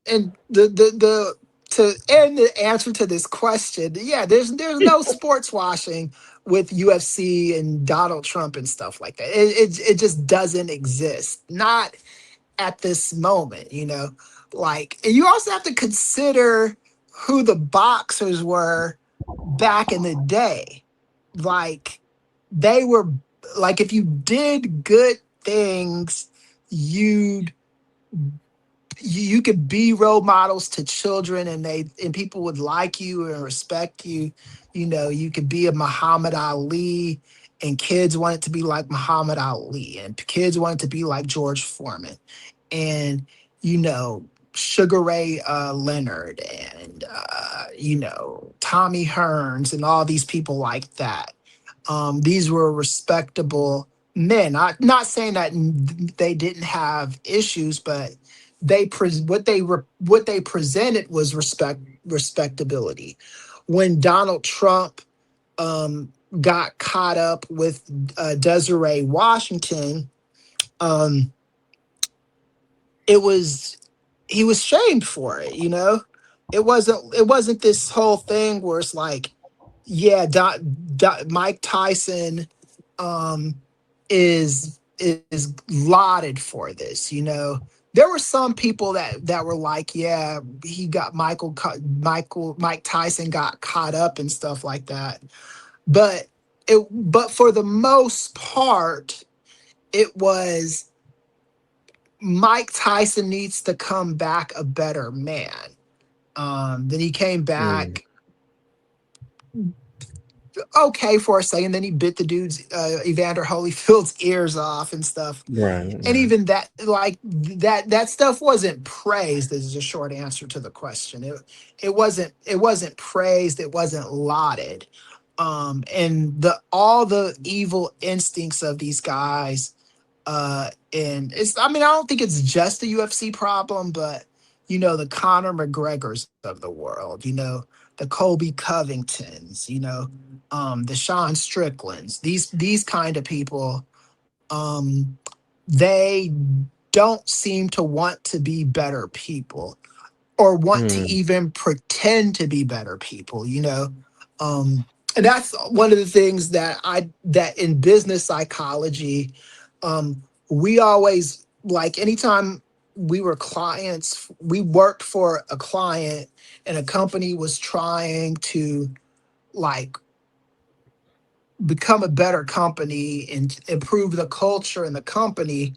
and the to end the answer to this question, yeah, there's no sports washing with UFC and Donald Trump and stuff like that. It just doesn't exist. Not at this moment, you know. Like, and you also have to consider who the boxers were back in the day. Like, they were like, if you did good things, you could be role models to children, and people would like you and respect you. You know, you could be a Muhammad Ali, and kids wanted to be like Muhammad Ali, and kids wanted to be like George Foreman, and you know, Sugar Ray Leonard, and you know, Tommy Hearns, and all these people like that. These were respectable men. Not saying that they didn't have issues, but what they presented was respectability. When Donald Trump got caught up with Desiree Washington, he was shamed for it. You know, it wasn't this whole thing where it's like, yeah, Mike Tyson is lauded for this. You know, there were some people that were like, yeah, he got Mike Tyson got caught up and stuff like that. But for the most part, it was Mike Tyson needs to come back a better man. Then he came back okay for a second. Then he bit the dude's Evander Holyfield's ears off and stuff. Right. And even that, like that stuff wasn't praised. This is a short answer to the question. It wasn't praised. It wasn't lauded. And all the evil instincts of these guys. And I don't think it's just a UFC problem, but you know, the Conor McGregors of the world, you know, the Colby Covingtons, you know, the Sean Stricklands, these kind of people, they don't seem to want to be better people or want to even pretend to be better people, you know. And that's one of the things that in business psychology, we always, like, anytime we were clients, we worked for a client and a company was trying to like become a better company and improve the culture in the company.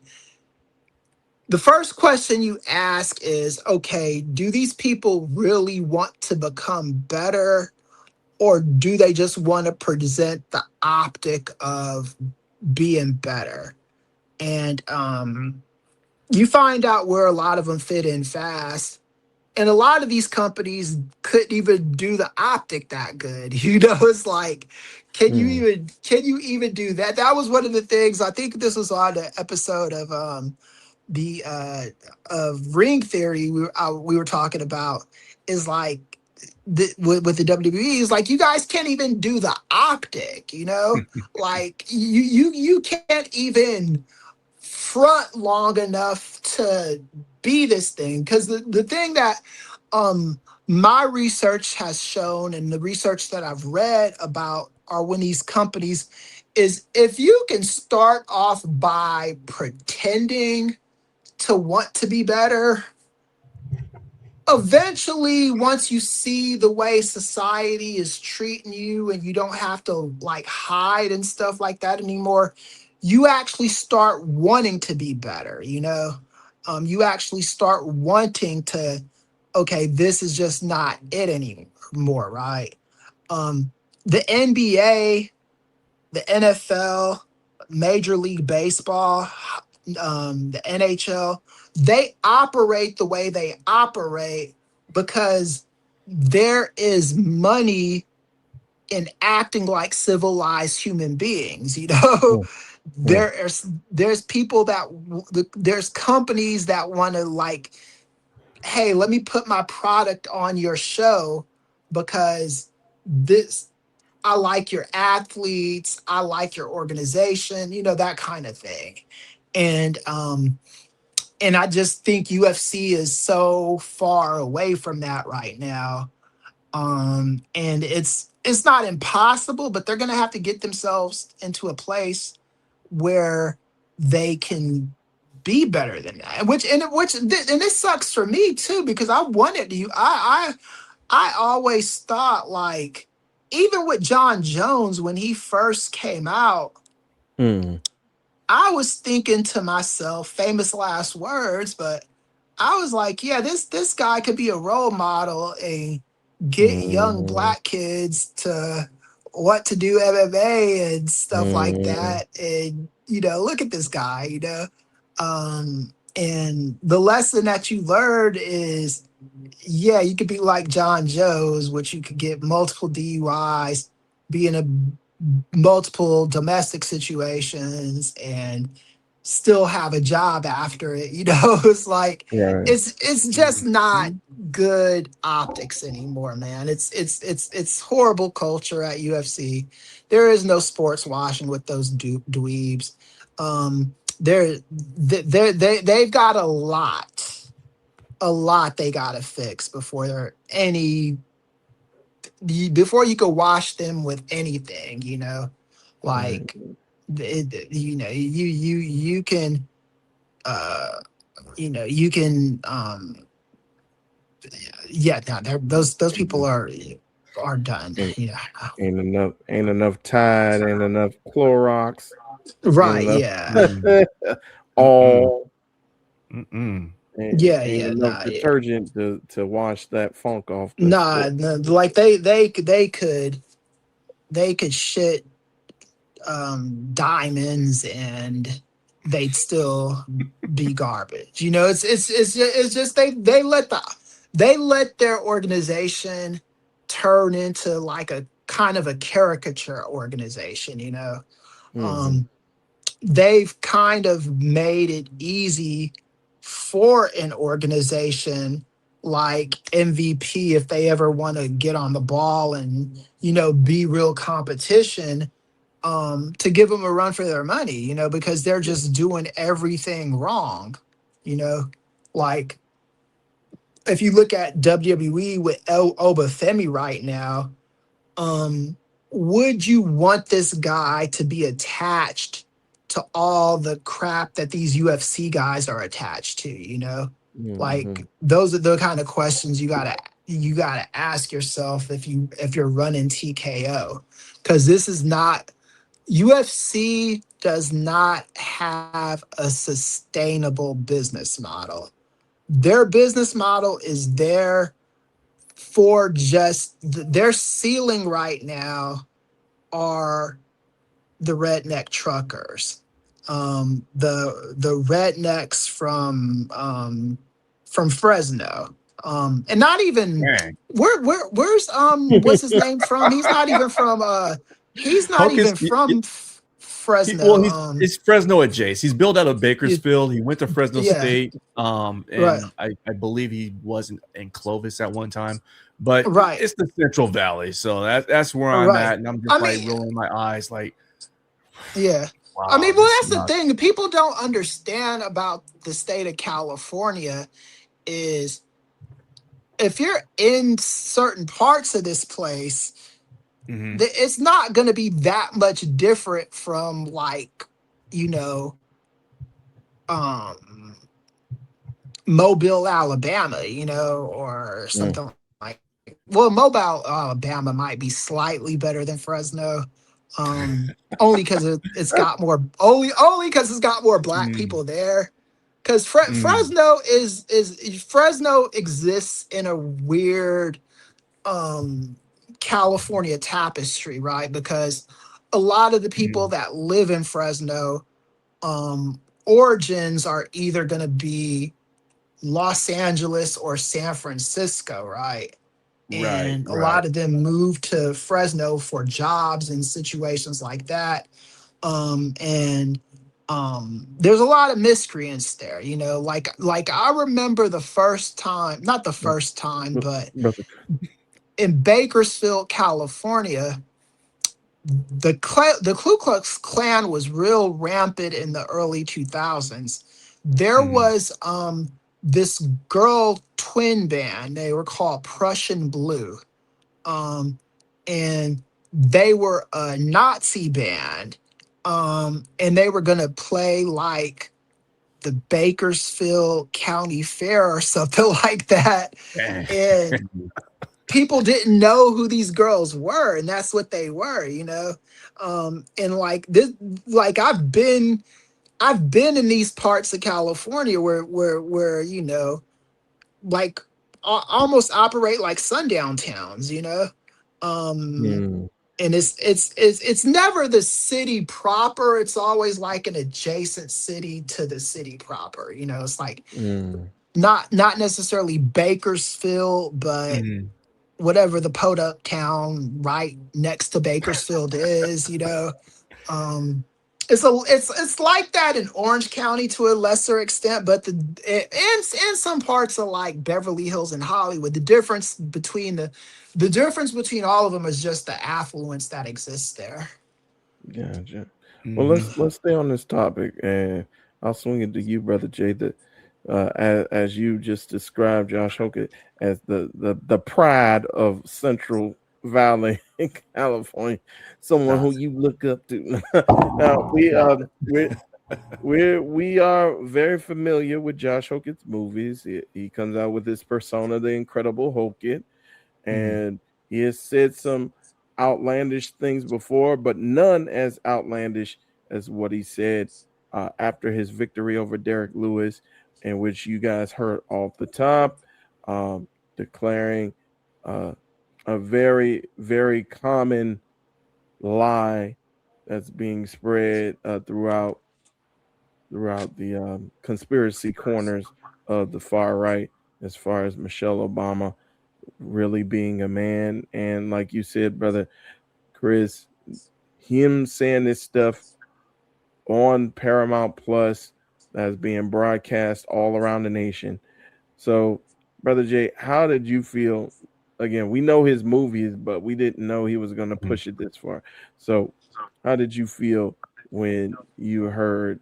The first question you ask is, okay, do these people really want to become better, or do they just want to present the optic of being better? And you find out where a lot of them fit in fast. And a lot of these companies couldn't even do the optic that good. You know, it's like, can you even do that? That was one of the things. I think this was on the episode of of Ring Theory we were talking about, is like with the WWE, is like, you guys can't even do the optic, you know? Like you can't even front long enough to be this thing. Because the thing that my research has shown, and the research that I've read about are when these companies, is if you can start off by pretending to want to be better, eventually, once you see the way society is treating you and you don't have to like hide and stuff like that anymore, you actually start wanting to be better, you know? You actually start wanting to, okay, this is just not it anymore, right? The NBA, the NFL, Major League Baseball, the NHL, they operate the way they operate because there is money in acting like civilized human beings. There's people there's companies that want to like, hey, let me put my product on your show because I like your athletes, I like your organization, that kind of thing. And I just think UFC is so far away from that right now. And it's not impossible, but they're gonna have to get themselves into a place where they can be better than that. And this sucks for me too, because I wanted to. I always thought, like, even with John Jones when he first came out, I was thinking to myself, famous last words, but I was like, yeah, this guy could be a role model and get young black kids to what to do MMA and stuff like that. And, look at this guy, and the lesson that you learned is, yeah, you could be like John Jones, which you could get multiple DUIs, be in a multiple domestic situations and still have a job after it. It's like, it's just not good optics anymore, man. It's horrible culture at UFC. There is no sports washing with those dweebs. They've got a lot they gotta fix before before you could wash them with anything, like you can those people are done. Ain't enough Tide, ain't enough Clorox, right? Yeah. All. Ain't enough detergent to wash that funk off. Like they could shit diamonds and they'd still be garbage. It's just they let their organization turn into like a kind of a caricature organization. They've kind of made it easy for an organization like MVP, if they ever want to get on the ball and be real competition, to give them a run for their money, because they're just doing everything wrong. Like if you look at WWE with Obafemi right now, would you want this guy to be attached to all the crap that these UFC guys are attached to? Like those are the kind of questions you gotta ask yourself if you're running TKO, because this is not, UFC does not have a sustainable business model. Their business model is there for just their ceiling right now are the redneck truckers, the rednecks from Fresno, and not even where's what's his name from? He's not even from Fresno. He's Fresno adjacent. He's built out of Bakersfield. He went to Fresno State. And I believe he was in Clovis at one time. But it's the Central Valley, so that's where I'm at, and I'm just rolling my eyes, like, yeah. Wow, I mean, well, that's the thing. People don't understand about the state of California is if you're in certain parts of this place, it's not going to be that much different from like, Mobile, Alabama, or something like. Well, Mobile, Alabama might be slightly better than Fresno, only because it's got more black people there. Because Fresno Fresno exists in a weird California tapestry, right? Because a lot of the people that live in Fresno origins are either going to be Los Angeles or San Francisco, right? And a lot of them moved to Fresno for jobs and situations like that. And there's a lot of miscreants there, you know, like I remember the first time, not the first time, but in Bakersfield, California, the Ku Klux Klan was real rampant in the early 2000s. There was this girl twin band. They were called Prussian Blue, and they were a Nazi band, and they were gonna play like the Bakersfield County Fair or something like that, and people didn't know who these girls were, and that's what they were, you know. And like this, like I've been in these parts of California where you know, like almost operate like sundown towns, you know. And it's never the city proper. It's always like an adjacent city to the city proper. You know, it's like not necessarily Bakersfield, but whatever the podunk town right next to Bakersfield is, you know. It's like that in Orange County to a lesser extent, but and some parts of like Beverly Hills and Hollywood. The difference between all of them is just the affluence that exists there. Gotcha. Well, let's stay on this topic, and I'll swing it to you, Brother Jay. As you just described Josh Hokit as the pride of Central Valley in California, someone who you look up to. Now we are very familiar with Josh Hokit's movies. He comes out with his persona, the Incredible Hokit, and he has said some outlandish things before, but none as outlandish as what he said after his victory over Derek Lewis, in which you guys heard off the top, declaring a very, very common lie that's being spread throughout the conspiracy corners of the far right, as far as Michelle Obama really being a man. And like you said, Brother Kris, him saying this stuff on Paramount Plus that's being broadcast all around the nation. So, Brother Jay, how did you feel? Again, we know his movies, but we didn't know he was going to push it this far. So, how did you feel when you heard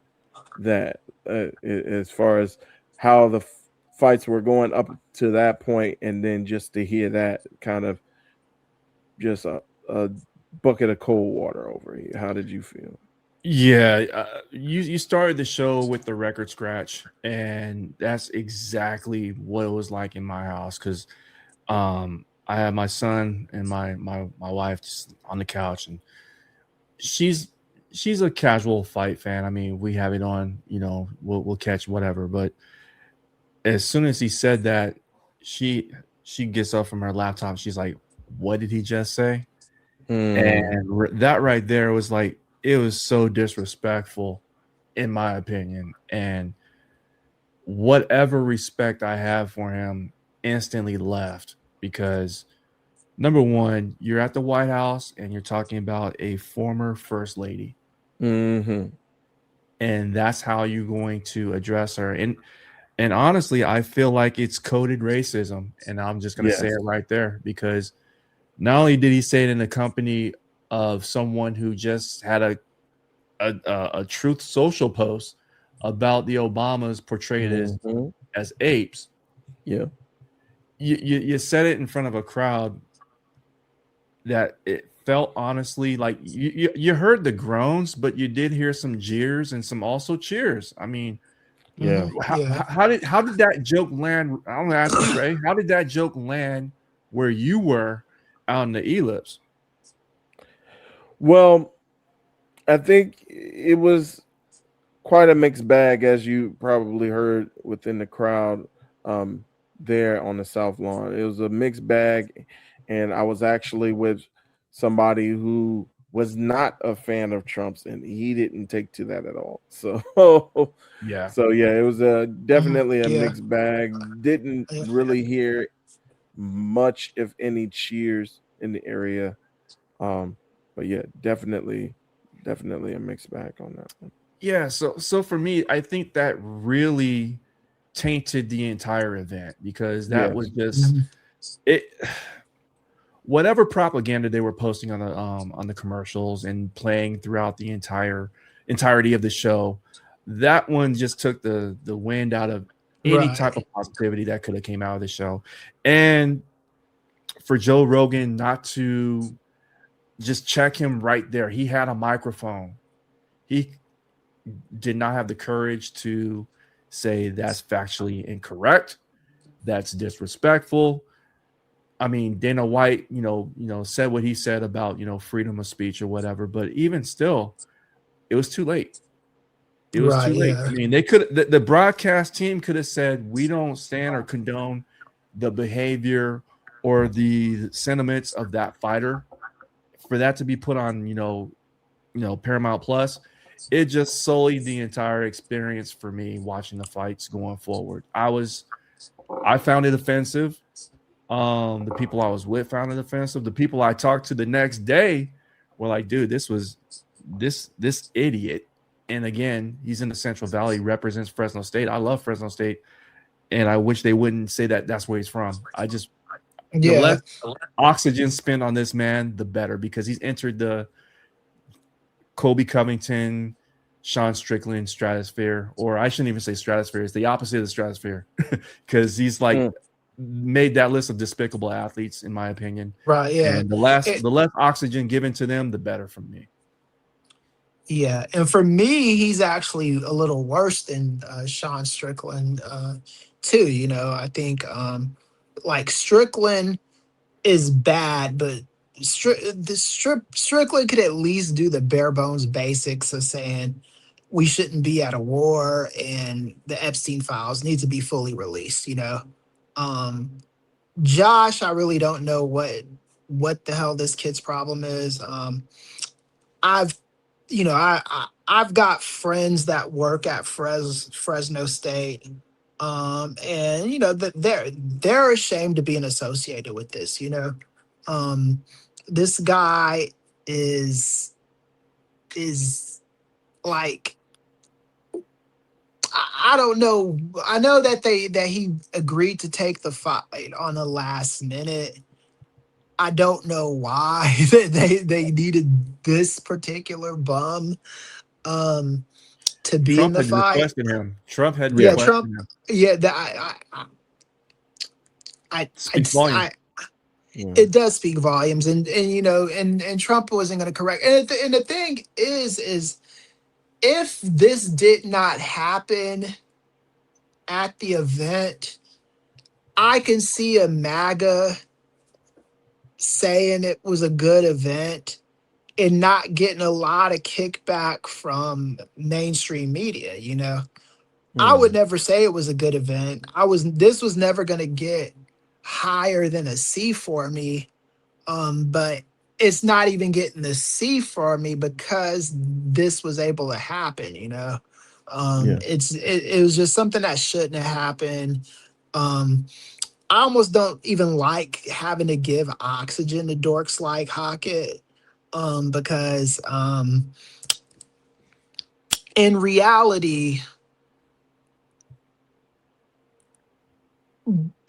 that, as far as how the fights were going up to that point, and then just to hear that kind of just a bucket of cold water over here? How did you feel? Yeah, you started the show with the record scratch, and that's exactly what it was like in my house, because I had my son and my wife just on the couch, and she's a casual fight fan. I mean, we have it on, you know, we'll catch whatever. But as soon as he said that, she gets up from her laptop. She's like, "What did he just say?" And that right there was like, it was so disrespectful, in my opinion. And whatever respect I have for him instantly left, because number one, you're at the White House and you're talking about a former first lady. And that's how you're going to address her. And honestly, I feel like it's coded racism. And I'm just going to say it right there, because not only did he say it in the company of someone who just had a Truth Social post about the Obamas portrayed as apes. Yeah. You said it in front of a crowd that it felt honestly like you heard the groans, but you did hear some jeers and some also cheers. I mean, how did that joke land? I'm gonna ask you, Ray, how did that joke land where you were out in the Ellipse? Well, I think it was quite a mixed bag, as you probably heard within the crowd there on the South Lawn. It was a mixed bag, and I was actually with somebody who was not a fan of Trump's, and he didn't take to that at all. So Yeah. so yeah, it was definitely a Yeah. mixed bag. Didn't Yeah. really hear much, if any, cheers in the area. But yeah, definitely a mixed bag on that one. Yeah, so for me, I think that really tainted the entire event, because that was just it. Whatever propaganda they were posting on the commercials and playing throughout the entirety of the show, that one just took the wind out of any type of positivity that could have came out of the show. And for Joe Rogan not to just check him right there, he had a microphone. He did not have the courage to say that's factually incorrect, that's disrespectful. I mean, Dana White, said what he said about, freedom of speech or whatever, but even still, it was too late. It was too late. I mean, they could, the broadcast team could have said, we don't stand or condone the behavior or the sentiments of that fighter. For that to be put on, Paramount Plus, it just sullied the entire experience for me watching the fights going forward. I found it offensive. The people I was with found it offensive. The people I talked to the next day were like, dude, this idiot. And again, he's in the Central Valley, represents Fresno State. I love Fresno State, and I wish they wouldn't say that that's where he's from. The less oxygen spent on this man, the better, because he's entered the Kobe Covington, Sean Strickland stratosphere, or I shouldn't even say stratosphere. It's the opposite of the stratosphere, because he's like made that list of despicable athletes, in my opinion. Right. Yeah. And the less oxygen given to them, the better for me. Yeah, and for me, he's actually a little worse than Sean Strickland too. I think like Strickland is bad, but Strickland could at least do the bare bones basics of saying we shouldn't be at a war and the Epstein files need to be fully released. Josh, I really don't know what the hell this kid's problem is. I've got friends that work at Fresno State, and they're ashamed of being associated with this. This guy is like, I don't know. I know that he agreed to take the fight on the last minute. I don't know why they needed this particular bum to be in the fight. Requested him. Trump had requested him. Yeah, it does speak volumes, and Trump wasn't going to correct. And the thing is if this did not happen at the event, I can see a MAGA saying it was a good event and not getting a lot of kickback from mainstream media. I would never say it was a good event. This was never going to get higher than a C for me. But it's not even getting the C for me because this was able to happen. It was just something that shouldn't have happened. I almost don't even like having to give oxygen to dorks like Hokit, because in reality,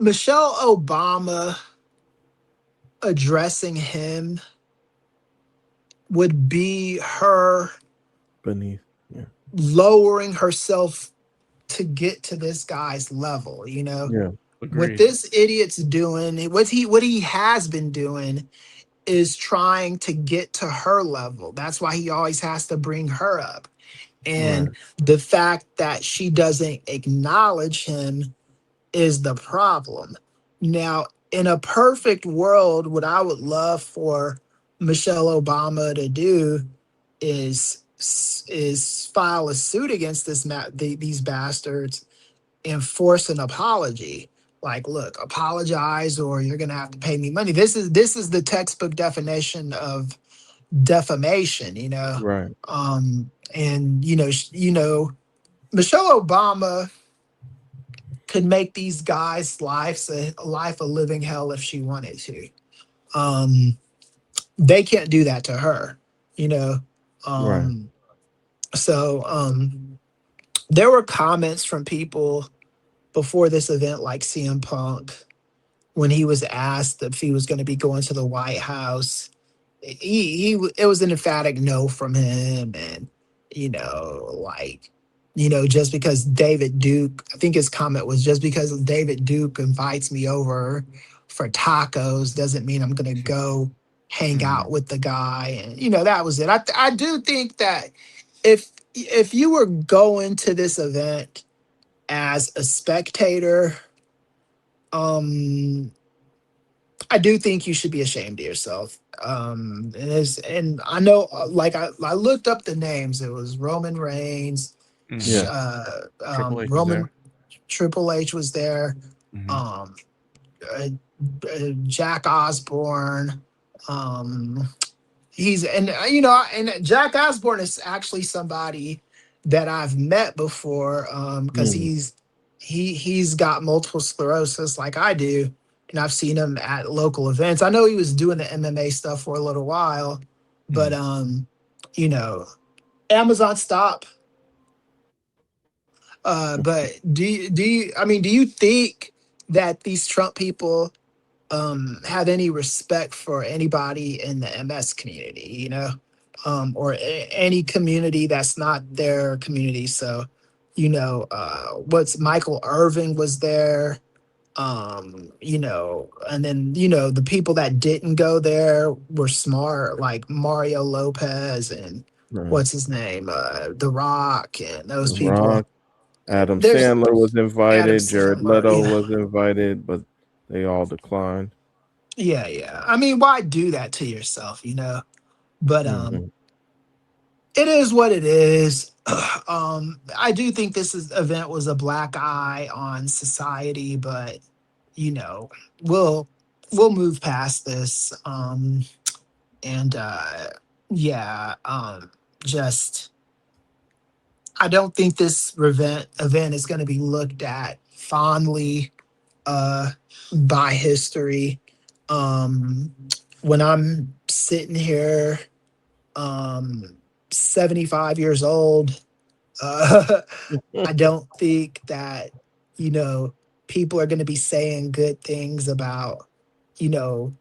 Michelle Obama addressing him would be her beneath, lowering herself to get to this guy's level. Agreed. What this idiot's doing, what he has been doing, is trying to get to her level. That's why he always has to bring her up. And the fact that she doesn't acknowledge him is the problem. Now, in a perfect world, what I would love for Michelle Obama to do is file a suit against these bastards and force an apology. Like, look, apologize or you're going to have to pay me money. This is the textbook definition of defamation, Right. And Michelle Obama could make these guys' life a living hell if she wanted to. They can't do that to her, you know. Right. So there were comments from people before this event, like CM Punk, when he was asked if he was going to be going to the White House. It was an emphatic no from him, and just because David Duke, I think his comment was, just because David Duke invites me over for tacos doesn't mean I'm going to go hang out with the guy, and that was it. I do think that if you were going to this event as a spectator, I do think you should be ashamed of yourself. And I know, I looked up the names. It was Roman Reigns, Triple H was Roman there. Triple H was there, uh, Jack Osborne. And Jack Osborne is actually somebody that I've met before, because he's got multiple sclerosis like I do. And I've seen him at local events. I know he was doing the MMA stuff for a little while, but Amazon stop. But do you think that these Trump people have any respect for anybody in the MS community, or any community that's not their community? So, what's Michael Irving was there. And then the people that didn't go there were smart, like Mario Lopez and what's his name, The Rock, and those The people. Rock, Adam There's Sandler was invited. Adam Jared Sandler, Leto yeah. was invited, but they all declined. Yeah. I mean, why do that to yourself, But it is what it is. I do think this event was a black eye on society, but we'll move past this. Just I don't think this event is going to be looked at fondly by history. When I'm sitting here 75 years old, I don't think that people are going to be saying good things about June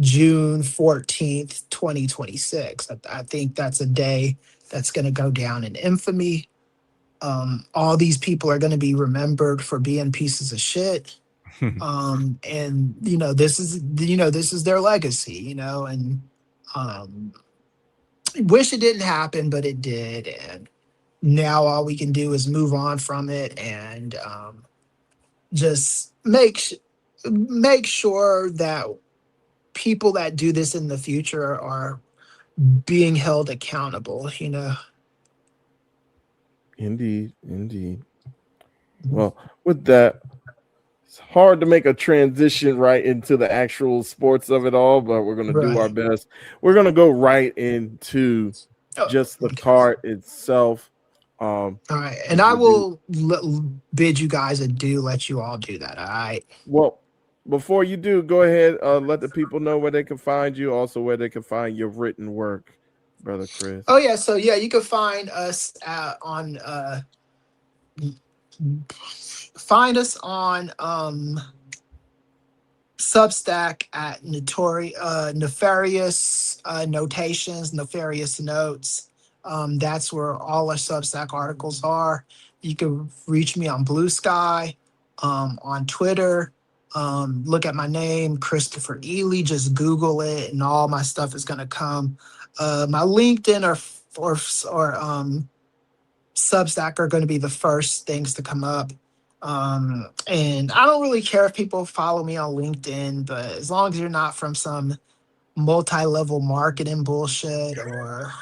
14th, 2026. I think that's a day that's going to go down in infamy. All these people are going to be remembered for being pieces of shit. And this is their legacy, and wish it didn't happen, but it did. And now all we can do is move on from it, and just make sure that people that do this in the future are being held accountable, Indeed. Well, with that, it's hard to make a transition right into the actual sports of it all, but we're going to do our best. We're going to go right into just the card itself. All right. And I will bid you guys adieu, let you all do that. All right. Well, before you do, go ahead. Let the people know where they can find you, also where they can find your written work, Brother Kris. Oh, yeah. So, yeah, you can find us on Substack at Nefarious Notations, Nefarious Notes. That's where all our Substack articles are. You can reach me on Blue Sky, on Twitter. Look at my name, Christopher Ealy. Just Google it, and all my stuff is gonna come. My LinkedIn or Substack are going to be the first things to come up. And I don't really care if people follow me on LinkedIn, but as long as you're not from some multi-level marketing bullshit or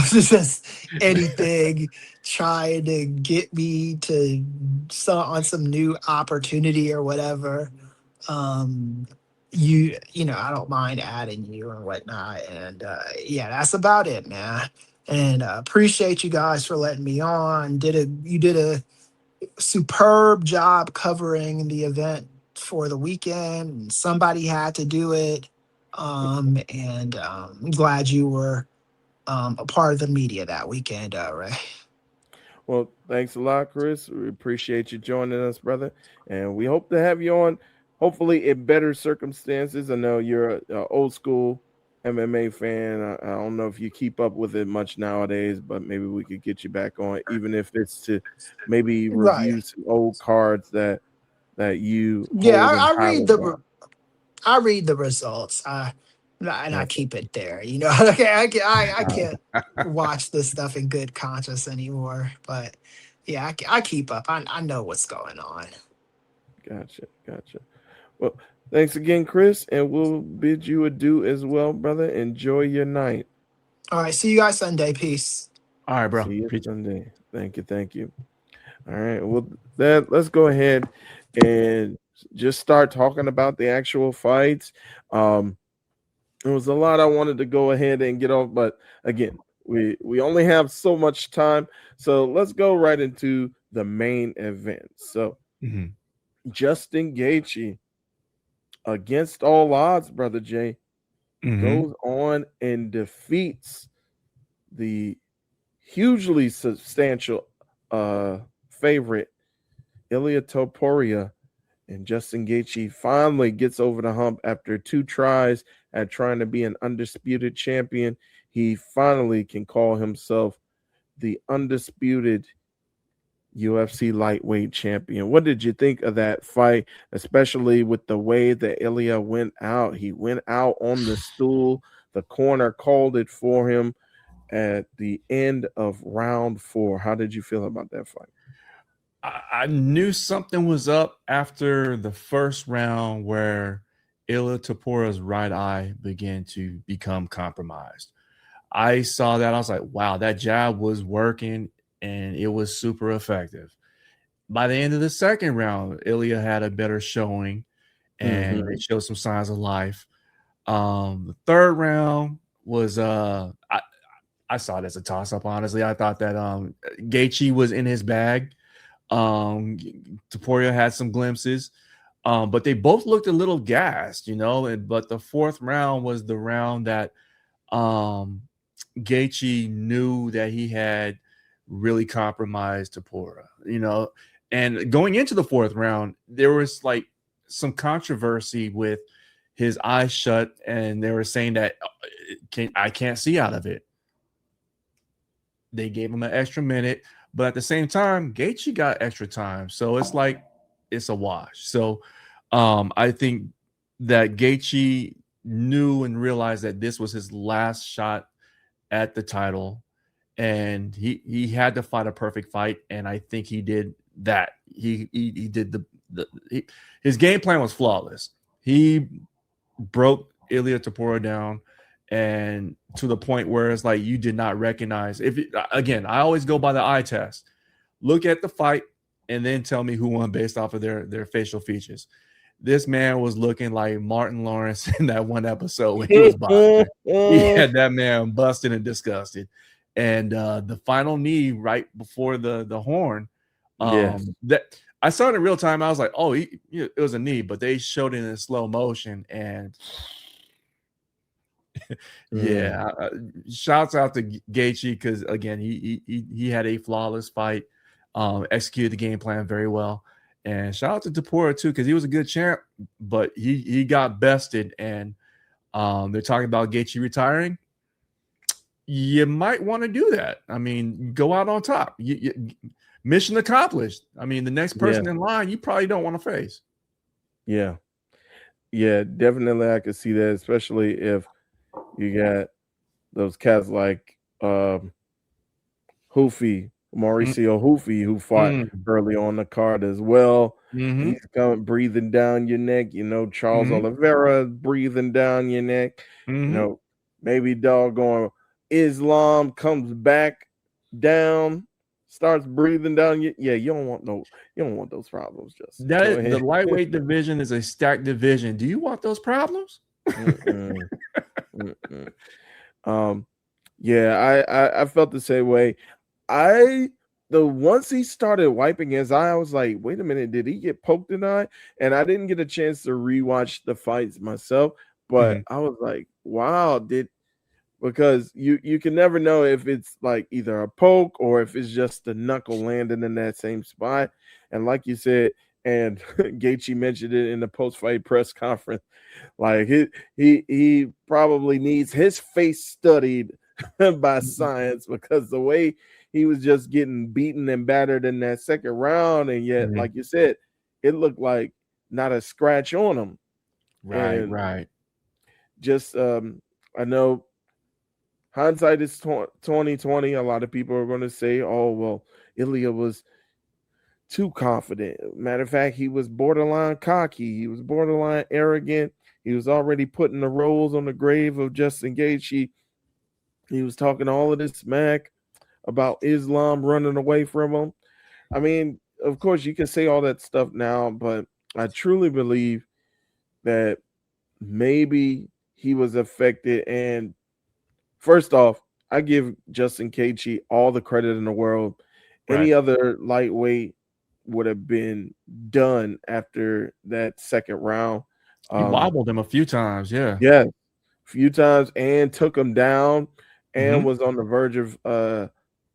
just anything trying to get me to on some new opportunity or whatever, I don't mind adding you and whatnot. And yeah, that's about it, man. And appreciate you guys for letting me on. You did a superb job covering the event for the weekend. Somebody had to do it. And I'm glad you were a part of the media that weekend, Ray. Well, thanks a lot, Kris. We appreciate you joining us, brother. And we hope to have you on, hopefully in better circumstances. I know you're a old school MMA fan. I don't know if you keep up with it much nowadays, but maybe we could get you back on, even if it's to maybe review Right. some old cards that you Yeah, hold in I high read regard. I read the results. And I Gotcha. keep it there. I can't watch this stuff in good conscience anymore. But yeah, I keep up. I know what's going on. Gotcha. Well, thanks again, Kris, and we'll bid you adieu as well, brother. Enjoy your night. All right, see you guys Sunday. Peace. All right, bro. See you Appreciate Sunday. Thank you. All right. Well, let's go ahead and just start talking about the actual fights. There was a lot I wanted to go ahead and get off, but again, we only have so much time, so let's go right into the main event. So, Justin Gaethje, against all odds, brother Jay, goes on and defeats the hugely substantial favorite Ilia Topuria, and Justin Gaethje finally gets over the hump after 2 tries at trying to be an undisputed champion. He finally can call himself the undisputed UFC Lightweight Champion. What did you think of that fight, especially with the way that Ilia went out? He went out on the stool. The corner called it for him at the end of round 4. How did you feel about that fight? I knew something was up after the first round where Ilia Topuria's right eye began to become compromised. I saw that. I was like, wow, that jab was working and it was super effective. By the end of the second round, Ilia had a better showing and it showed some signs of life. The third round was I saw it as a toss-up, honestly. I thought that Gaethje was in his bag. Topuria had some glimpses, but they both looked a little gassed, but the fourth round was the round that Gaethje knew that he had really compromised Topuria, and going into the fourth round, there was like some controversy with his eyes shut, and they were saying that I can't see out of it. They gave him an extra minute. But at the same time, Gaethje got extra time. So it's like it's a wash. So I think that Gaethje knew and realized that this was his last shot at the title. And he had to fight a perfect fight. And I think he did that. He did his game plan was flawless. He broke Ilia Topuria down. And to the point where it's like you did not recognize. Again, I always go by the eye test. Look at the fight and then tell me who won based off of their facial features. This man was looking like Martin Lawrence in that one episode when he was boxing. He had that man busted and disgusted. And the final knee right before the horn. That I saw it in real time. I was like, oh, it was a knee, but they showed it in slow motion and. Yeah, shouts out to Gaethje because again he had a flawless fight, executed the game plan very well, and shout out to Topuria too because he was a good champ, but he got bested, and they're talking about Gaethje retiring. You might want to do that. I mean, go out on top. Mission accomplished. I mean, the next person in line you probably don't want to face. Yeah, definitely I could see that, especially if you got those cats like Mauricio Hoofy, who fought early on the card as well. He's coming breathing down your neck. Charles Oliveira breathing down your neck. Maybe doggone Islam comes back down. starts breathing down you, you don't want those problems. Just That is, the lightweight division is a stacked division. Do you want those problems? Mm-mm. Mm-mm. I felt the same way. Once he started wiping his eye, I was like, wait a minute, did he get poked in the eye? And I didn't get a chance to rewatch the fights myself, but I was like, wow, because you can never know if it's like either a poke or if it's just the knuckle landing in that same spot. And like you said, and Gaethje mentioned it in the post-fight press conference, like he probably needs his face studied by science, because the way he was just getting beaten and battered in that second round, and yet, like you said, it looked like not a scratch on him. Right. Just I know hindsight is 2020. A lot of people are going to say, "Oh, well, Ilia was too confident." Matter of fact, he was borderline cocky. He was borderline arrogant. He was already putting the rolls on the grave of Justin Gaethje. He was talking all of this smack about Islam running away from him. I mean, of course, you can say all that stuff now, but I truly believe that maybe he was affected. And first off, I give Justin Gaethje all the credit in the world. Right. Any other lightweight would have been done after that second round. He wobbled him a few times, yeah, a few times, and took him down, and Mhm. was on the verge of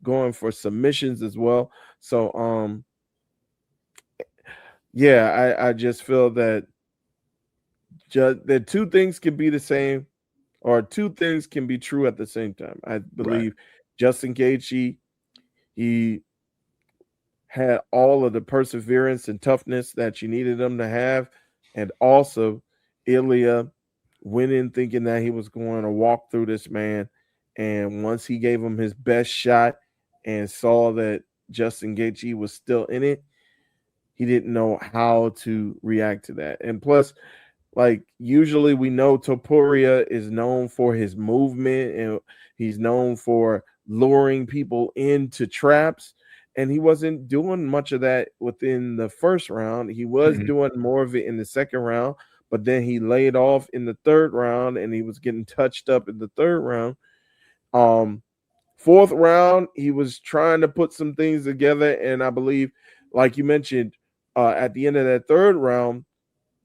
going for submissions as well. So I just feel that that two things can be the same, or two things can be true at the same time. I believe Justin Gaethje, he had all of the perseverance and toughness that you needed him to have, and also Ilia went in thinking that he was going to walk through this man, and once he gave him his best shot and saw that Justin Gaethje was still in it, he didn't know how to react to that. And plus, like, usually we know Topuria is known for his movement, and he's known for luring people into traps, and he wasn't doing much of that within the first round. He was doing more of it in the second round, but then he laid off in the third round, and he was getting touched up in the third round. Fourth round, he was trying to put some things together, and I believe, like you mentioned, at the end of that third round,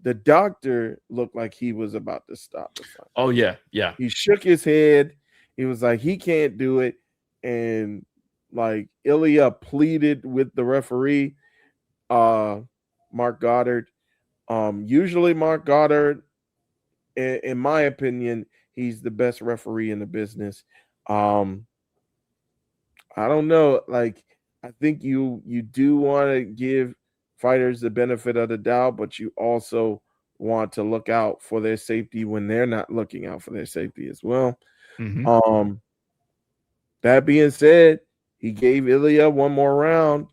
the doctor looked like he was about to stop the fight. Oh, yeah. He shook his head. He was like, he can't do it. And like Ilia pleaded with the referee, Mark Goddard. Usually Mark Goddard, in my opinion, he's the best referee in the business. I don't know. Like, I think you do want to give fighters the benefit of the doubt, but you also want to look out for their safety when they're not looking out for their safety as well. That being said, he gave Ilia one more round.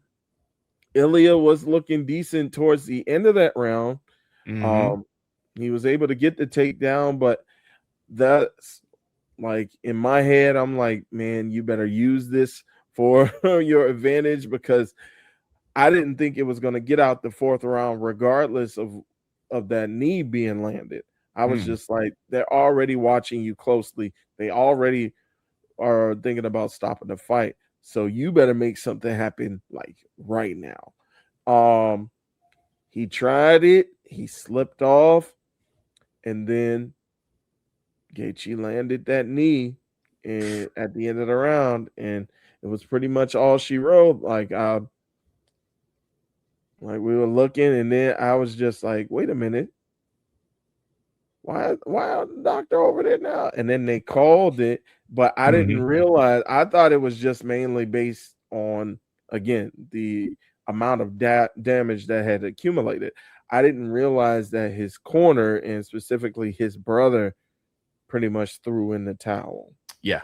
Ilia was looking decent towards the end of that round. He was able to get the takedown, but that's, like, in my head, I'm like, man, you better use this for your advantage, because I didn't think it was going to get out the fourth round regardless of that knee being landed. I was just like, they're already watching you closely. They already are thinking about stopping the fight. So you better make something happen, like, right now. He tried it. He slipped off. And then Gaethje landed that knee at the end of the round. And it was pretty much all she wrote. Like we were looking, and then I was just like, wait a minute. Why the doctor over there now? And then they called it, but I didn't realize. I thought it was just mainly based on, again, the amount of damage that had accumulated. I didn't realize that his corner, and specifically his brother, pretty much threw in the towel. Yeah.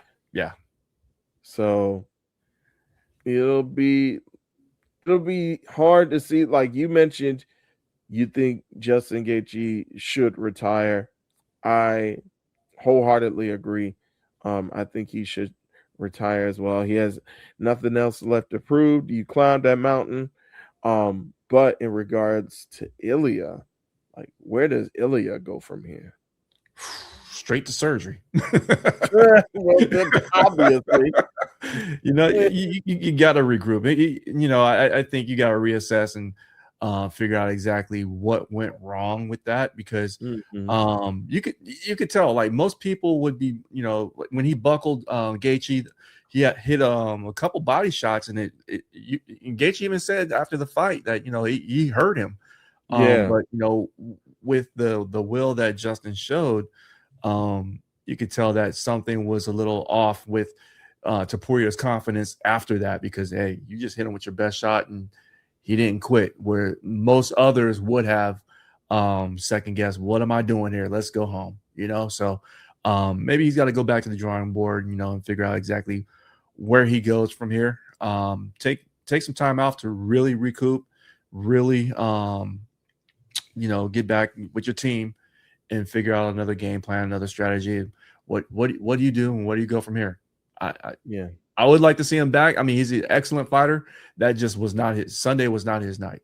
So it'll be hard to see. Like you mentioned, you think Justin Gaethje should retire. I wholeheartedly agree. I think he should retire as well. He has nothing else left to prove. You climbed that mountain. But in regards to Ilia, like, where does Ilia go from here? Straight to surgery. Well, obviously, you got to regroup. I think you got to reassess and figure out exactly what went wrong with that, because you could tell, like, most people would be, when he buckled Gaethje, he had hit a couple body shots, and Gaethje even said after the fight that he hurt him. But with the will that Justin showed, you could tell that something was a little off with Topuria's confidence after that, because hey, you just hit him with your best shot and he didn't quit, where most others would have second guessed, what am I doing here? Let's go home. So maybe he's got to go back to the drawing board, and figure out exactly where he goes from here. Take some time off to really recoup, really get back with your team and figure out another game plan, another strategy. What do you do, and where do you go from here? I would like to see him back. I mean, he's an excellent fighter. That just was not his Sunday. Was not his night.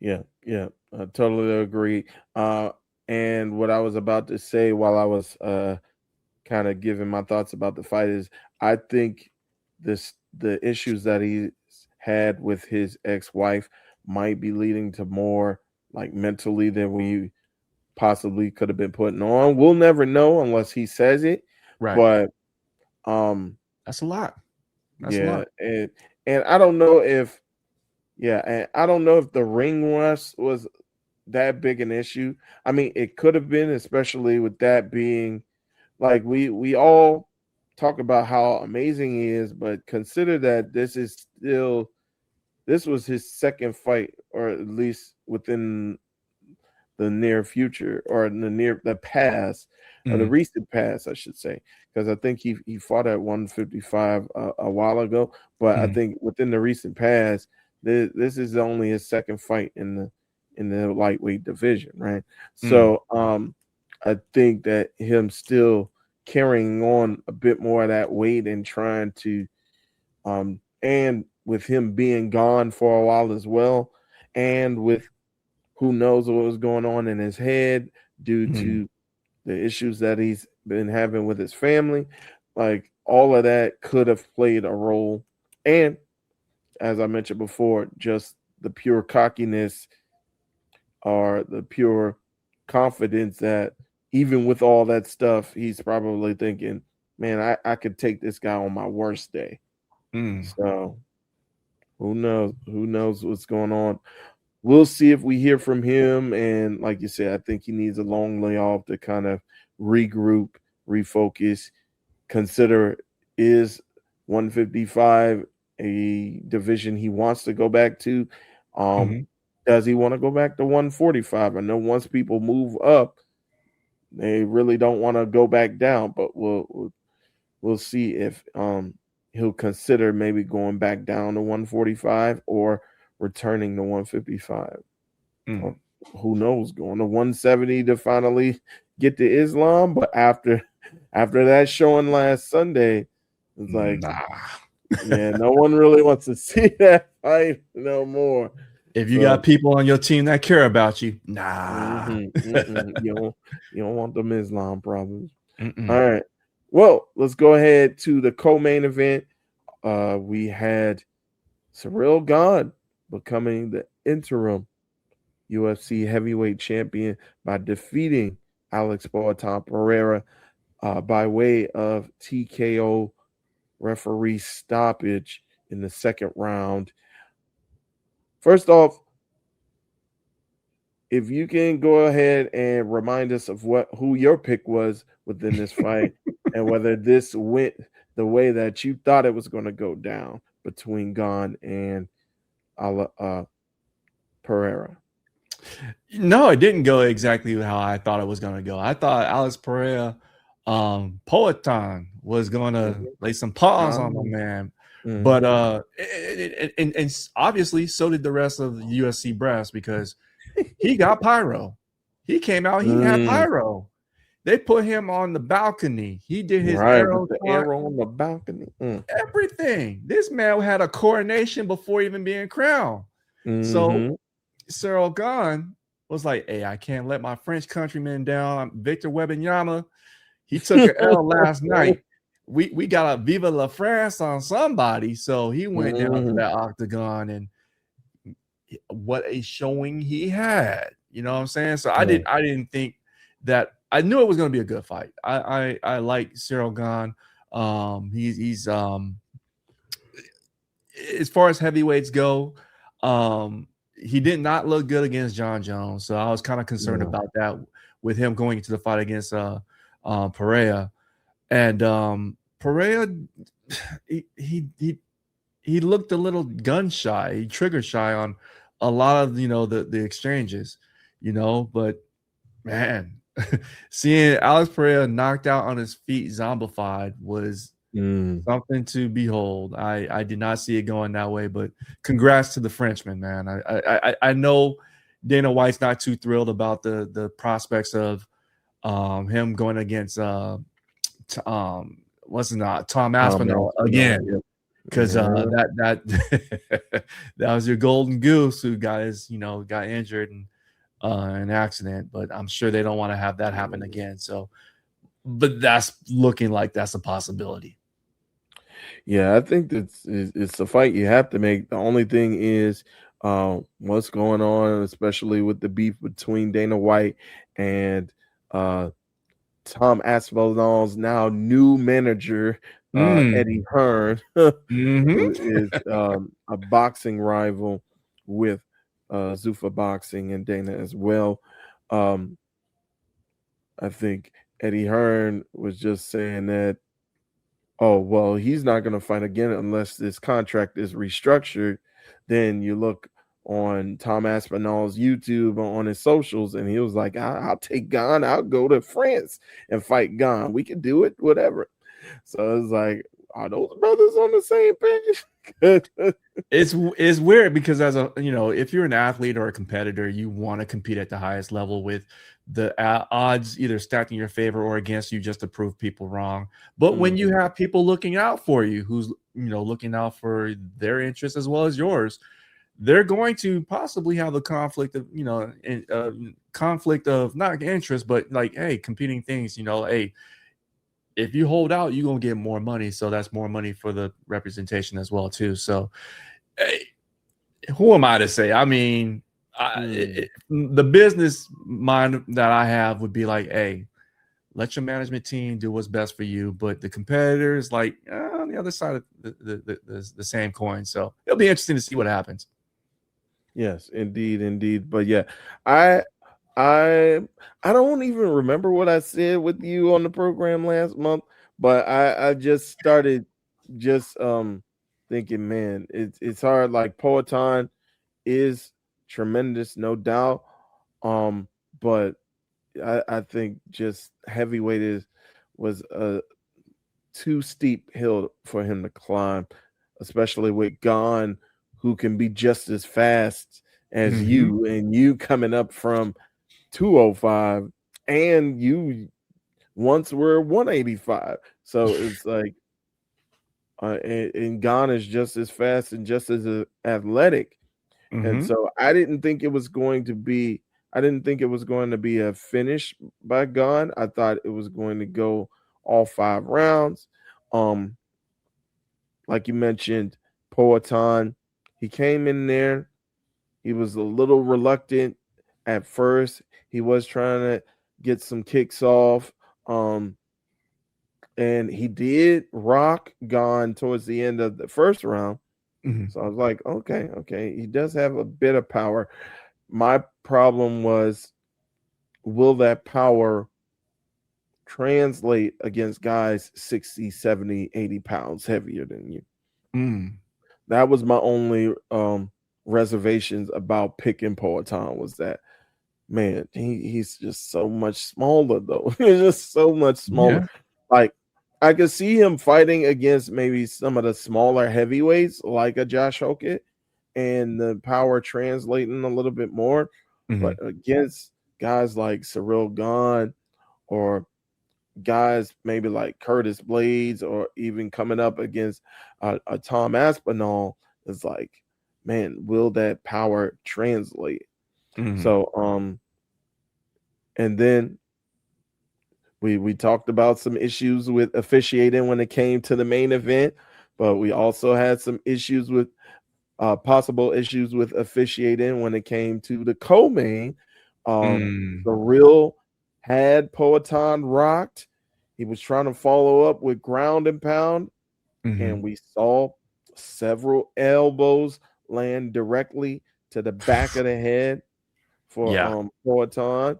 Yeah, I totally agree. And what I was about to say while I was kind of giving my thoughts about the fight is, I think the issues that he's had with his ex-wife might be leading to more, like, mentally than we possibly could have been putting on. We'll never know unless he says it. Right. But that's a lot. That's a lot. And I don't know if the ring rust was that big an issue. I mean, it could have been, especially with that being, like, we all talk about how amazing he is, but consider that this was his second fight, or at least within the near future, or in the past, or the recent past, I should say, because I think he fought at 155 a while ago, but I think within the recent past, this is only his second fight in the lightweight division, right? So I think that him still carrying on a bit more of that weight and trying to and with him being gone for a while as well, and with who knows what was going on in his head due to the issues that he's been having with his family, like, all of that could have played a role. And as I mentioned before, just the pure cockiness or the pure confidence that even with all that stuff, he's probably thinking, man, I could take this guy on my worst day. So who knows what's going on. We'll see if we hear from him. And like you said, I think he needs a long layoff to kind of regroup, refocus, consider, is 155 a division he wants to go back to? Does he want to go back to 145? I know once people move up, they really don't want to go back down, but we'll see if he'll consider maybe going back down to 145 or returning to 155. Who knows, going to 170 to finally get to Islam. But after that showing last Sunday, it's like, no one really wants to see that fight no more. If you got people on your team that care about you, you don't want them Islam problems. All right. Well, let's go ahead to the co-main event. We had Ciryl Gane becoming the interim UFC heavyweight champion by defeating Alex Pereira by way of TKO referee stoppage in the second round. First off, if you can go ahead and remind us of who your pick was within this fight and whether this went the way that you thought it was going to go down between Gane and Pereira. No, it didn't go exactly how I thought it was going to go. I thought Alex Pereira, Poetan, was going to lay some paws on the man. But and obviously so did the rest of the UFC brass, because he got pyro. He came out, he had pyro. They put him on the balcony. He did his Right, arrow with the taunt, arrow on the balcony. everything. This man had a coronation before even being crowned. So Cyril Gahn was like, hey, I can't let my French countryman down. Victor Wembanyama, he took an L last night. We got a Viva la France on somebody. So he went down to that octagon, and what a showing he had. You know what I'm saying? So I didn't think that. I knew it was going to be a good fight. I like Cyril Gahn. He's as far as heavyweights go, he did not look good against John Jones. So I was kind of concerned about that with him going into the fight against Pereira. And Pereira, he looked a little gun shy, he trigger shy on a lot of the exchanges, but man, seeing Alex Pereira knocked out on his feet, zombified, was something to behold. I did not see it going that way, but congrats to the Frenchman, man. I know Dana White's not too thrilled about the prospects of him going against Tom Aspinall again, because that was your golden goose who got injured and an accident. But I'm sure they don't want to have that happen again. So, but that's looking like that's a possibility. Yeah, I think it's a fight you have to make. The only thing is what's going on, especially with the beef between Dana White and Tom Aspinall's now new manager, Eddie Hearn, who is a boxing rival with Zuffa Boxing and Dana as well. I think Eddie Hearn was just saying that, oh, well, he's not going to fight again unless this contract is restructured. Then you look on Tom Aspinall's YouTube on his socials, and he was like, I'll take Gahn. I'll go to France and fight Gahn. We can do it, whatever. So it's like, are those brothers on the same page? It's weird because if you're an athlete or a competitor, you want to compete at the highest level with the odds either stacked in your favor or against you just to prove people wrong. But when you have people looking out for you, who's looking out for their interests as well as yours, they're going to possibly have the conflict of conflict of not interest, but like, hey, competing things. Hey, if you hold out, you're gonna get more money, so that's more money for the representation as well too. So, hey, who am I to say? I mean, the business mind that I have would be like, hey, let your management team do what's best for you, but the competitors, like, on the other side of the same coin. So it'll be interesting to see what happens. Yes, indeed. But yeah, I don't even remember what I said with you on the program last month, but I just started thinking, man, it's hard. Like, Poatan is tremendous, no doubt. But I think just heavyweight was a too steep hill for him to climb, especially with Gahn, who can be just as fast as you, and you coming up from 205, and you once were 185. So it's like, and Gahn is just as fast and just as athletic. And so I didn't think it was going to be a finish by Gahn. I thought it was going to go all 5 rounds. Like you mentioned, Poatan, he came in there. He was a little reluctant at first. He was trying to get some kicks off. And he did rock Gahn towards the end of the first round. So I was like, okay. He does have a bit of power. My problem was, will that power translate against guys 60, 70, 80 pounds heavier than you? That was my only reservations about picking Poatan, was that, man, he's just so much smaller, though. He's just so much smaller. Yeah. Like, I could see him fighting against maybe some of the smaller heavyweights, like a Josh Hokit, and the power translating a little bit more. But against guys like Cyril Gahn or guys maybe like Curtis Blades or even coming up against a Tom Aspinall, is like, man, will that power translate? So and then we talked about some issues with officiating when it came to the main event, but we also had some issues with possible issues with officiating when it came to the co-main. The real had Poatan rocked. He was trying to follow up with ground and pound, and we saw several elbows land directly to the back of the head for Poatan.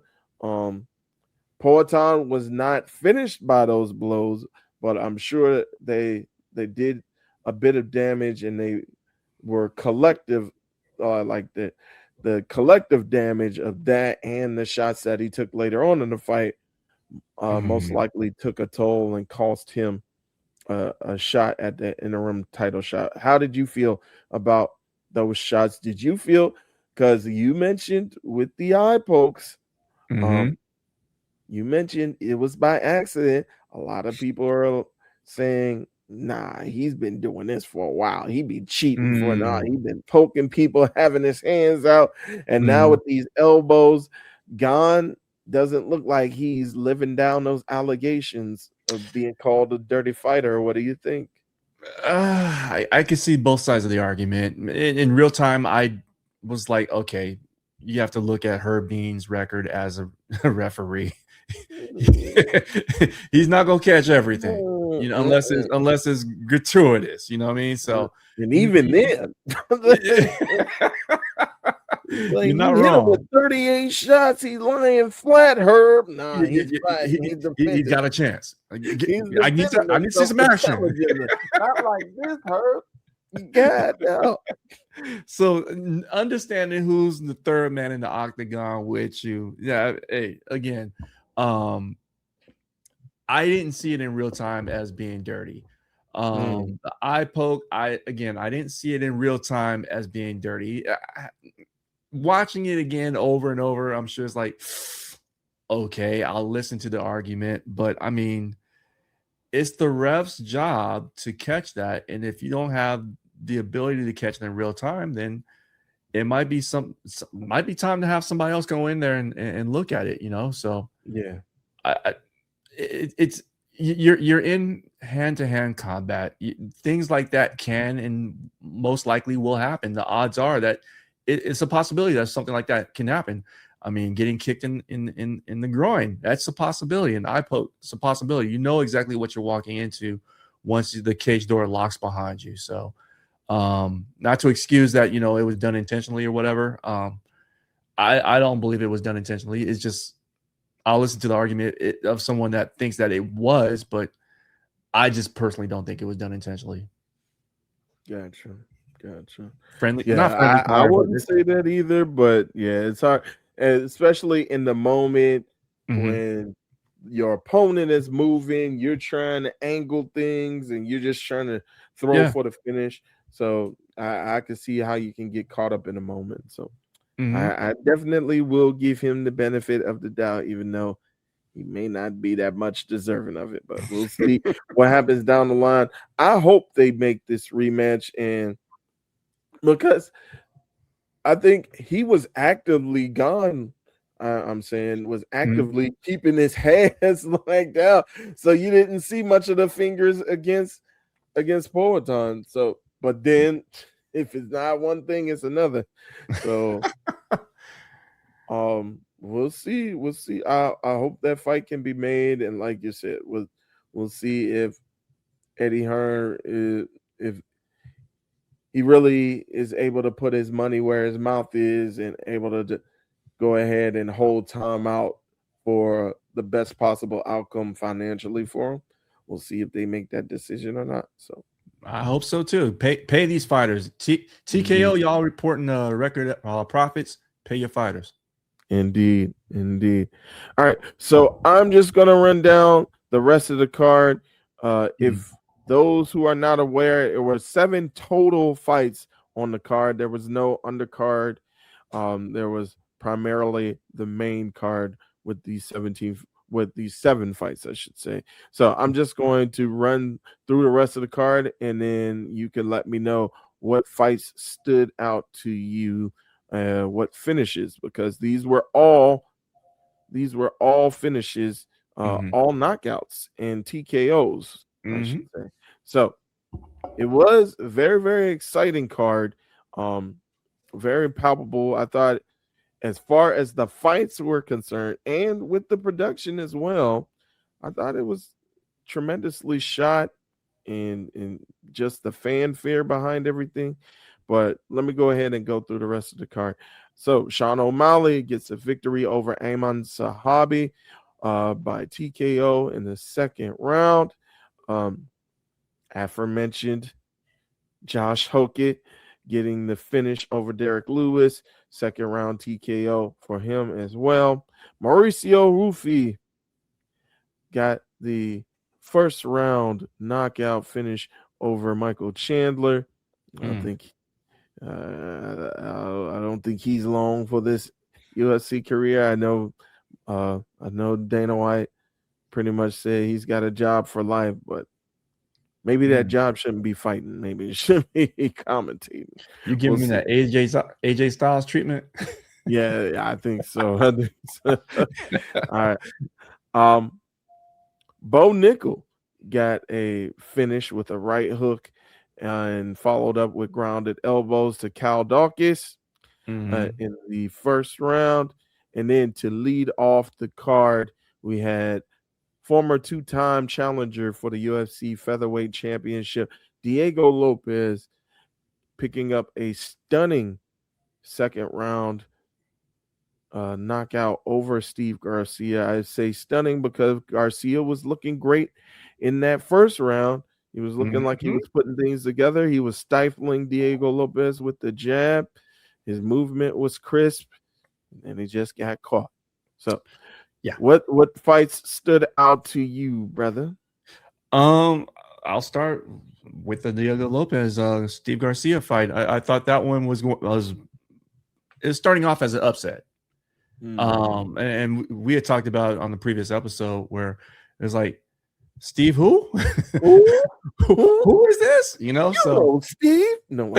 Poatan was not finished by those blows, but I'm sure they did a bit of damage, and they were collective, like the collective damage of that and the shots that he took later on in the fight most likely took a toll and cost him a shot at the interim title shot. How did you feel about those shots? Did you feel, because you mentioned with the eye pokes, you mentioned it was by accident. A lot of people are saying, nah, he's been doing this for a while. He be cheating for now. He been poking people, having his hands out, and now with these elbows gone, doesn't look like he's living down those allegations of being called a dirty fighter. What do you think? I could see both sides of the argument. In real time, I was like, okay, you have to look at Herb Dean's record as a referee. He's not gonna catch everything, you know, unless it's gratuitous, you know what I mean? So, and even then, like, you're not hit him wrong. with 38 shots. He's lying flat, Herb. Nah, he's he got a chance. I need to see some action. Not like this, Herb. God, no. So understanding who's the third man in the octagon with you, hey, again, I didn't see it in real time as being dirty. The eye poke, I didn't see it in real time as being dirty. Watching it again over and over, I'm sure it's like, okay, I'll listen to the argument, but I mean, it's the ref's job to catch that, and if you don't have the ability to catch it in real time, then it might be time to have somebody else go in there and look at it, you know. So yeah, it's you're in hand-to-hand combat. Things like that can and most likely will happen. The odds are that it's a possibility that something like that can happen. I mean, getting kicked in the groin, that's a possibility. An eye poke, it's a possibility. You know exactly what you're walking into once the cage door locks behind you. So not to excuse that, you know, it was done intentionally or whatever. I don't believe it was done intentionally. It's just, I'll listen to the argument of someone that thinks that it was, but I just personally don't think it was done intentionally. Gotcha. Friendly, yeah, not friendly. I wouldn't say that either, but yeah, it's hard, especially in the moment when your opponent is moving, you're trying to angle things, and you're just trying to throw for the finish. So I can see how you can get caught up in a moment. So I definitely will give him the benefit of the doubt, even though he may not be that much deserving of it. But we'll see what happens down the line. I hope they make this rematch, and because I think he was actively gone. I'm saying was actively keeping his hands like down, so you didn't see much of the fingers against Poatan. So, but then if it's not one thing, it's another. So, we'll see. I hope that fight can be made, and like you said, we'll see if Eddie Hearn if he really is able to put his money where his mouth is and able to go ahead and hold time out for the best possible outcome financially for him. We'll see if they make that decision or not. So I hope so too. Pay these fighters. TKO, y'all reporting record profits. Pay your fighters. Indeed. All right, so I'm just gonna run down the rest of the card. If those who are not aware, it were 7 total fights on the card. There was no undercard. There was primarily the main card with the 17 with these 7 fights, I should say. So I'm just going to run through the rest of the card, and then you can let me know what fights stood out to you, what finishes, because these were all finishes, all knockouts and TKOs, I should say. So it was a very, very exciting card, very palpable. I thought, as far as the fights were concerned, and with the production as well, I thought it was tremendously shot, and just the fanfare behind everything. But let me go ahead and go through the rest of the card. So Sean O'Malley gets a victory over Ayman Sahabi by TKO in the second round. Aforementioned Josh Hokit getting the finish over Derek Lewis, second round TKO for him as well. Mauricio Rufy got the first round knockout finish over Michael Chandler. I don't think he's long for this UFC career. I know Dana White pretty much said he's got a job for life, but maybe that job shouldn't be fighting. Maybe it should be commentating. You giving me that AJ Styles treatment? Yeah, I think so. All right. Bo Nickel got a finish with a right hook and followed up with grounded elbows to Cal Dawkins in the first round. And then to lead off the card, we had former 2-time challenger for the UFC Featherweight Championship, Diego Lopez, picking up a stunning second round knockout over Steve Garcia. I say stunning because Garcia was looking great in that first round. He was looking like he was putting things together. He was stifling Diego Lopez with the jab. His movement was crisp, and he just got caught. So, yeah, what fights stood out to you, brother? I'll start with the Diego Lopez Steve Garcia fight. I thought that one was starting off as an upset. And we had talked about it on the previous episode where it was like, Steve, who? Who is this? You know, so Steve? No,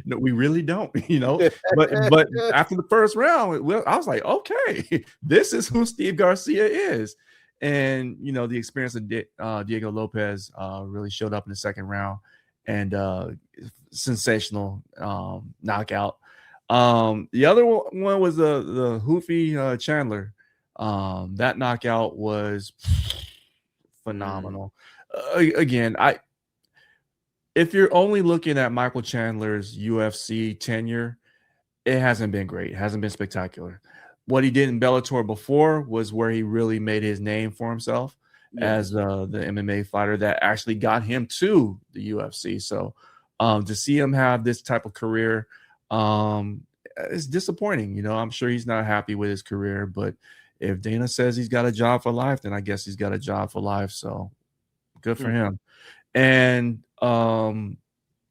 no, we really don't. You know, but after the first round, I was like, okay, this is who Steve Garcia is, and you know, the experience of Diego Lopez really showed up in the second round, and sensational knockout. The other one was the Hoofy Chandler. That knockout was phenomenal. Again, if you're only looking at Michael Chandler's UFC tenure, it hasn't been great. It hasn't been spectacular. What he did in Bellator before was where he really made his name for himself as the MMA fighter that actually got him to the UFC. So to see him have this type of career, it's disappointing. You know, I'm sure he's not happy with his career, but if Dana says he's got a job for life, then I guess he's got a job for life. So good for him. And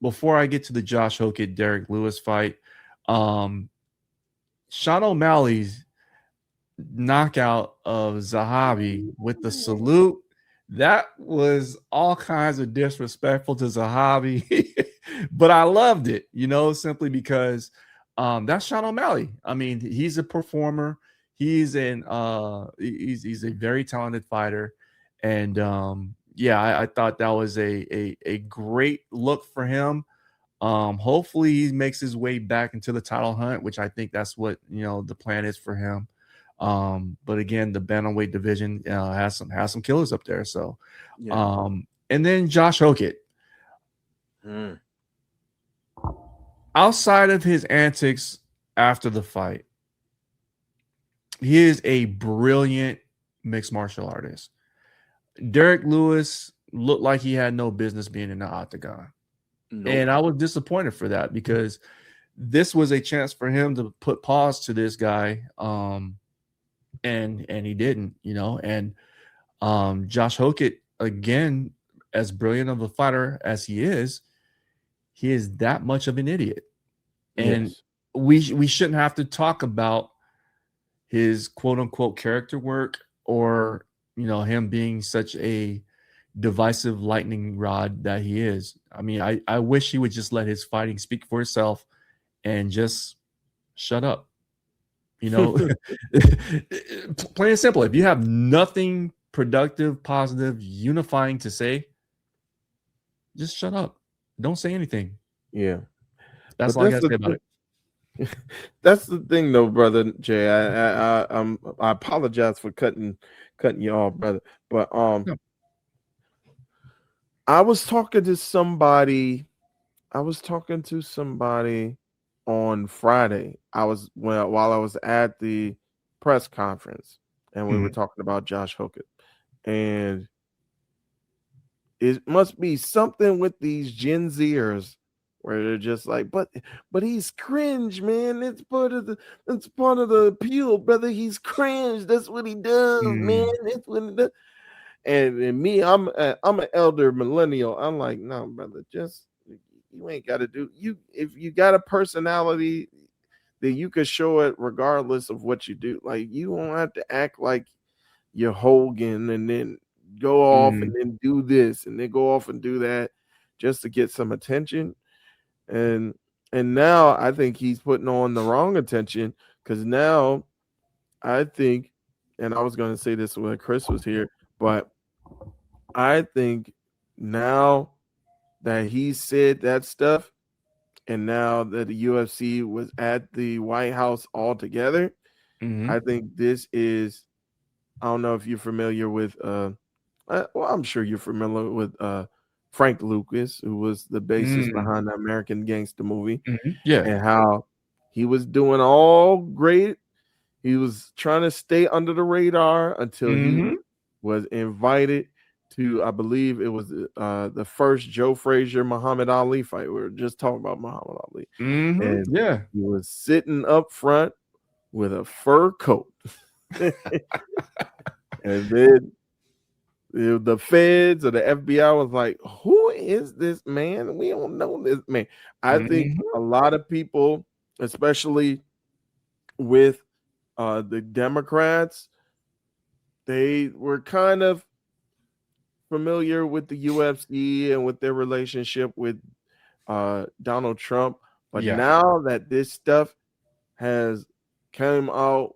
before I get to the Josh Hokit Derek Lewis fight, Sean O'Malley's knockout of Zahabi with the salute, that was all kinds of disrespectful to Zahabi, but I loved it, you know, simply because that's Sean O'Malley. I mean, he's a performer. He's he's a very talented fighter, and I thought that was a great look for him. Hopefully he makes his way back into the title hunt, which I think that's what, you know, the plan is for him. But again, the bantamweight division has some killers up there. So, and then Josh Hokit. Outside of his antics after the fight, he is a brilliant mixed martial artist. Derek Lewis looked like he had no business being in the octagon. Nope. And I was disappointed for that because this was a chance for him to put pause to this guy. And he didn't, you know, and Josh Hokit, again, as brilliant of a fighter as he is that much of an idiot. And we shouldn't have to talk about his quote unquote character work or him being such a divisive lightning rod that he is. I mean, I wish he would just let his fighting speak for itself and just shut up. Plain and simple. If you have nothing productive, positive, unifying to say, just shut up. Don't say anything. Yeah. That's all I gotta say about it. That's the thing, though, brother Jay. I apologize for cutting you off, brother. But No. I was talking to somebody on Friday. While I was at the press conference, and we were talking about Josh Hokit, and it must be something with these Gen Zers where they're just like, but he's cringe, man. It's part of the appeal, brother. He's cringe. That's what he does, man. That's what he does. And me, I'm an elder millennial. I'm like, no, brother, just you ain't got to do you. If you got a personality, then you could show it regardless of what you do. Like, you don't have to act like you're Hogan and then go off and then do this and then go off and do that just to get some attention. And now I think he's putting on the wrong attention, because now I think, and I was going to say this when Kris was here, but I think now that he said that stuff, and now that the UFC was at the White House all together, I think this is, I don't know if you're familiar with, well, I'm sure you're familiar with Frank Lucas, who was the bassist behind the American Gangster movie, and how he was doing all great. He was trying to stay under the radar until he was invited to, I believe it was the first Joe Frazier Muhammad Ali fight. We were just talking about Muhammad Ali, and he was sitting up front with a fur coat, and then the feds or the FBI was like, who is this man? We don't know this man. I think a lot of people, especially with the Democrats, they were kind of familiar with the UFC and with their relationship with Donald Trump. But now that this stuff has come out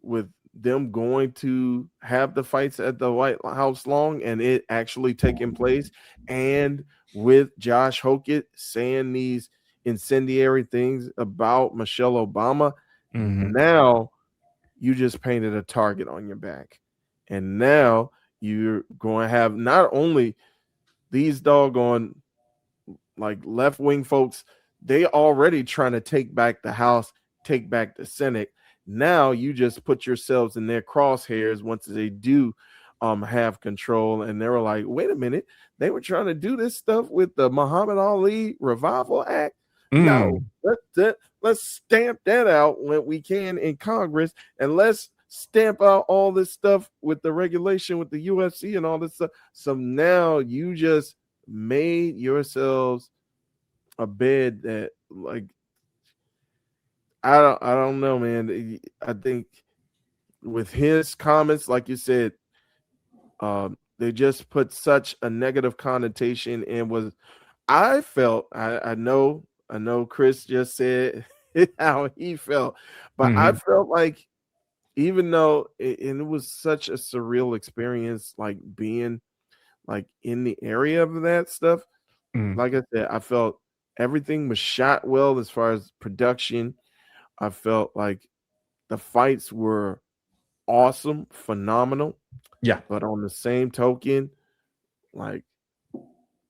with them going to have the fights at the White House long and it actually taking place, and with Josh Hokit saying these incendiary things about Michelle Obama, now you just painted a target on your back. And now you're going to have not only these doggone like left-wing folks, they already trying to take back the House, take back the Senate. Now you just put yourselves in their crosshairs once they do have control. And they were like, wait a minute, they were trying to do this stuff with the Muhammad Ali Revival Act. No, let's stamp that out when we can in Congress, and let's stamp out all this stuff with the regulation with the UFC and all this stuff. So now you just made yourselves a bed that, like, I don't know, man. I think with his comments, like you said, they just put such a negative connotation and was, I felt, I know Kris just said how he felt, but I felt like, even though it was such a surreal experience, like being like in the area of that stuff, like I said, I felt everything was shot well as far as production. I felt like the fights were awesome, phenomenal. Yeah. But on the same token, like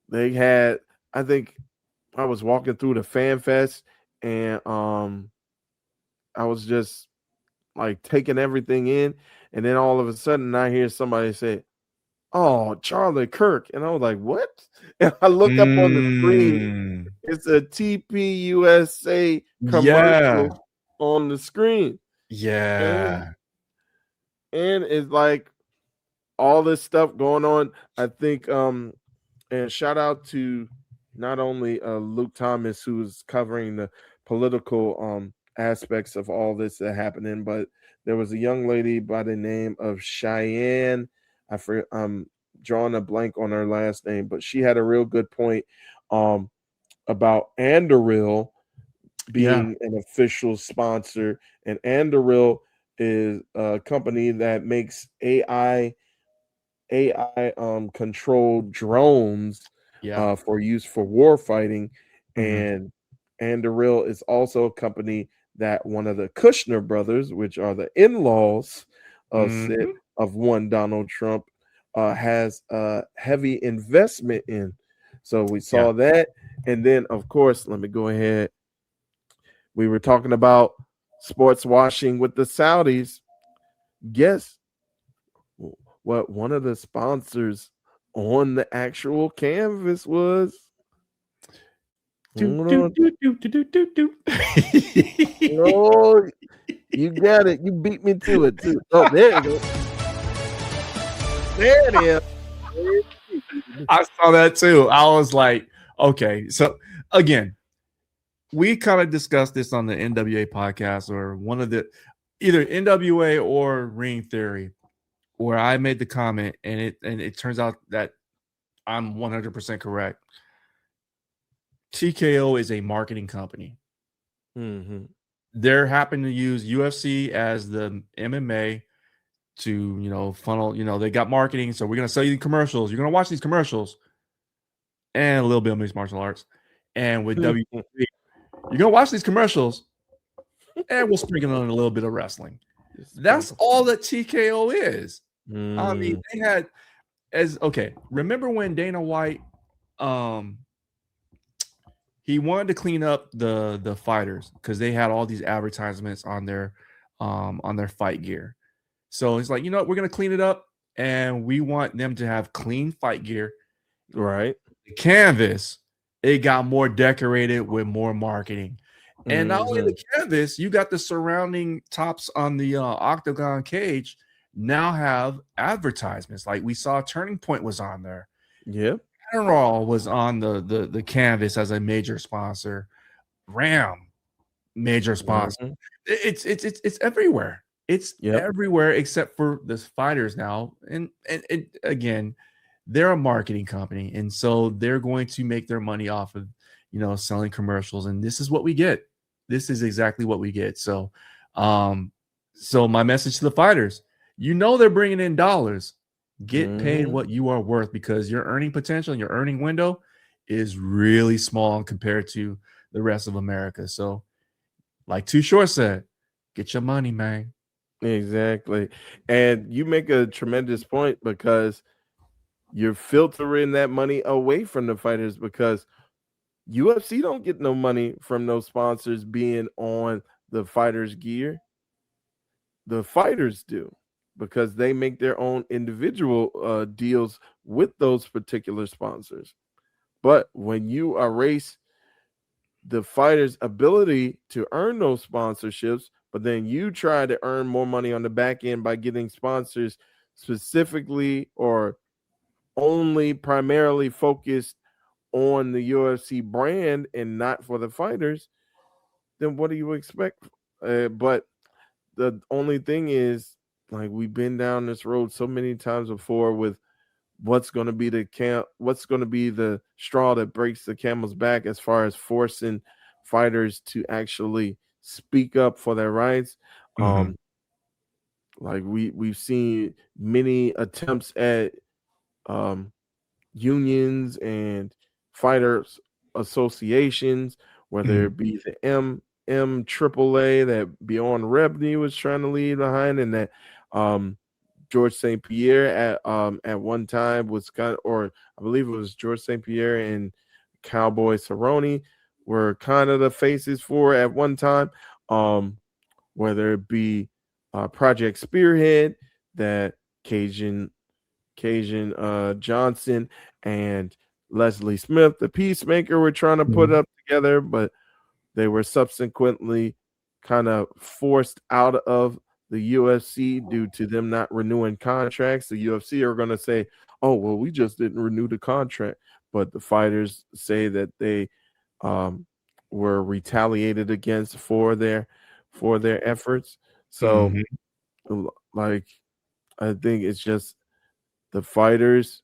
they had, I think I was walking through the Fan Fest and I was just like taking everything in, and then all of a sudden I hear somebody say, "Oh, Charlie Kirk," and I was like, "What?" And I look up on the screen. It's a TPUSA commercial on the screen. And it's like all this stuff going on. I think and shout out to not only Luke Thomas, who's covering the political aspects of all this that happening, but there was a young lady by the name of Cheyenne. I'm drawing a blank on her last name, but she had a real good point about Anduril being an official sponsor, and Anduril is a company that makes AI controlled drones for use for war fighting. And Anduril is also a company that one of the Kushner brothers, which are the in-laws of one Donald Trump, has a heavy investment in. So we saw that. And then, of course, let me go ahead. We were talking about sports washing with the Saudis. Guess what one of the sponsors on the actual canvas was? Oh, you got it. You beat me to it, too. Oh, there you go. There it is. I saw that too. I was like, okay. So again, we kind of discussed this on the NWA podcast, or one of the either NWA or Ring Theory, where I made the comment, and it turns out that I'm 100% correct. TKO is a marketing company. They're happen to use UFC as the MMA to, funnel, they got marketing. So we're going to sell you commercials. You're going to watch these commercials and a little bit of mixed martial arts. And with WWE, you're going to watch these commercials and we'll sprinkle on a little bit of wrestling. That's all that TKO is. I mean, they had remember when Dana White, he wanted to clean up the fighters because they had all these advertisements on their fight gear. So he's like, we're going to clean it up and we want them to have clean fight gear. Right. The canvas, it got more decorated with more marketing. And not only the canvas, you got the surrounding tops on the octagon cage now have advertisements. Like we saw Turning Point was on there. Yep. Adderall was on the canvas as a major sponsor. Ram, major sponsor. It's everywhere. It's everywhere except for the fighters now. And again, they're a marketing company, and so they're going to make their money off of selling commercials. And this is what we get. This is exactly what we get. So, so my message to the fighters: they're bringing in dollars. Get paid what you are worth, because your earning potential and your earning window is really small compared to the rest of America. So, like Too Short said, get your money, man. Exactly. And you make a tremendous point, because you're filtering that money away from the fighters, because UFC don't get no money from those sponsors being on the fighters' gear. The fighters do, because they make their own individual deals with those particular sponsors. But when you erase the fighter's ability to earn those sponsorships, but then you try to earn more money on the back end by getting sponsors specifically or only primarily focused on the UFC brand and not for the fighters, then what do you expect? But the only thing is, like, we've been down this road so many times before with what's going to be the straw that breaks the camel's back as far as forcing fighters to actually speak up for their rights. Like we've seen many attempts at unions and fighters associations, whether it be the MMAAA that Bjorn Rebney was trying to leave behind, and that George St. Pierre at one time was or I believe it was George St. Pierre and Cowboy Cerrone were kind of the faces for at one time. Whether it be Project Spearhead that Cajun Johnson and Leslie Smith, the Peacemaker, were trying to put up together, but they were subsequently kind of forced out of the UFC due to them not renewing contracts. The UFC are going to say, oh, well, we just didn't renew the contract. But the fighters say that they were retaliated against for their efforts. So like I think it's just the fighters,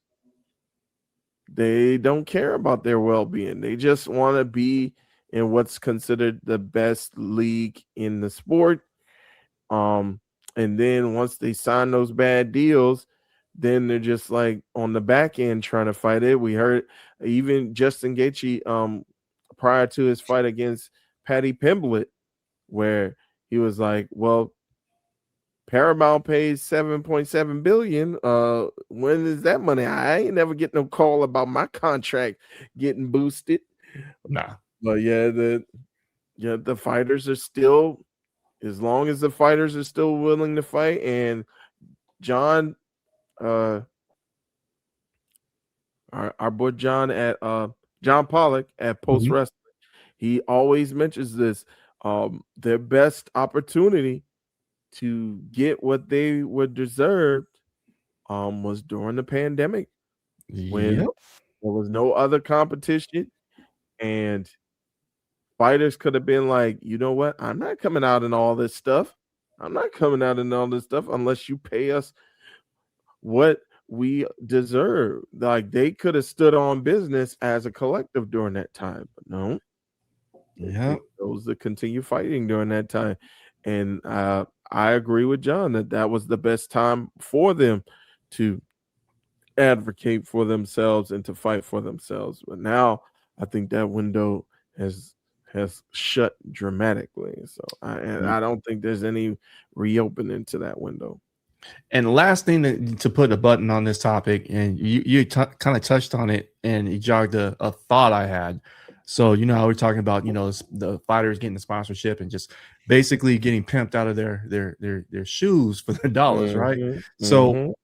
they don't care about their well-being. They just want to be in what's considered the best league in the sport. And then once they sign those bad deals, then they're just like on the back end trying to fight it. We heard even Justin Gaethje prior to his fight against Paddy Pimblett, where he was like, well, Paramount pays $7.7 billion. When is that money? I ain't never get no call about my contract getting boosted. Nah. But yeah, the fighters are still, as long as the fighters are still willing to fight, and John, our boy John at John Pollock at Post Wrestling, he always mentions this. Their best opportunity to get what they would deserve was during the pandemic, when there was no other competition, and fighters could have been like, you know what, I'm not coming out in all this stuff. I'm not coming out in all this stuff unless you pay us what we deserve. Like, they could have stood on business as a collective during that time, but no. Yeah, those that continue fighting during that time. And I agree with John that was the best time for them to advocate for themselves and to fight for themselves. But now I think that window has shut dramatically. So I don't think there's any reopening to that window. And the last thing to put a button on this topic, and you kind of touched on it, and you jogged a thought I had. So, you know how we're talking about, the fighters getting the sponsorship and just basically getting pimped out of their shoes for their dollars, right? So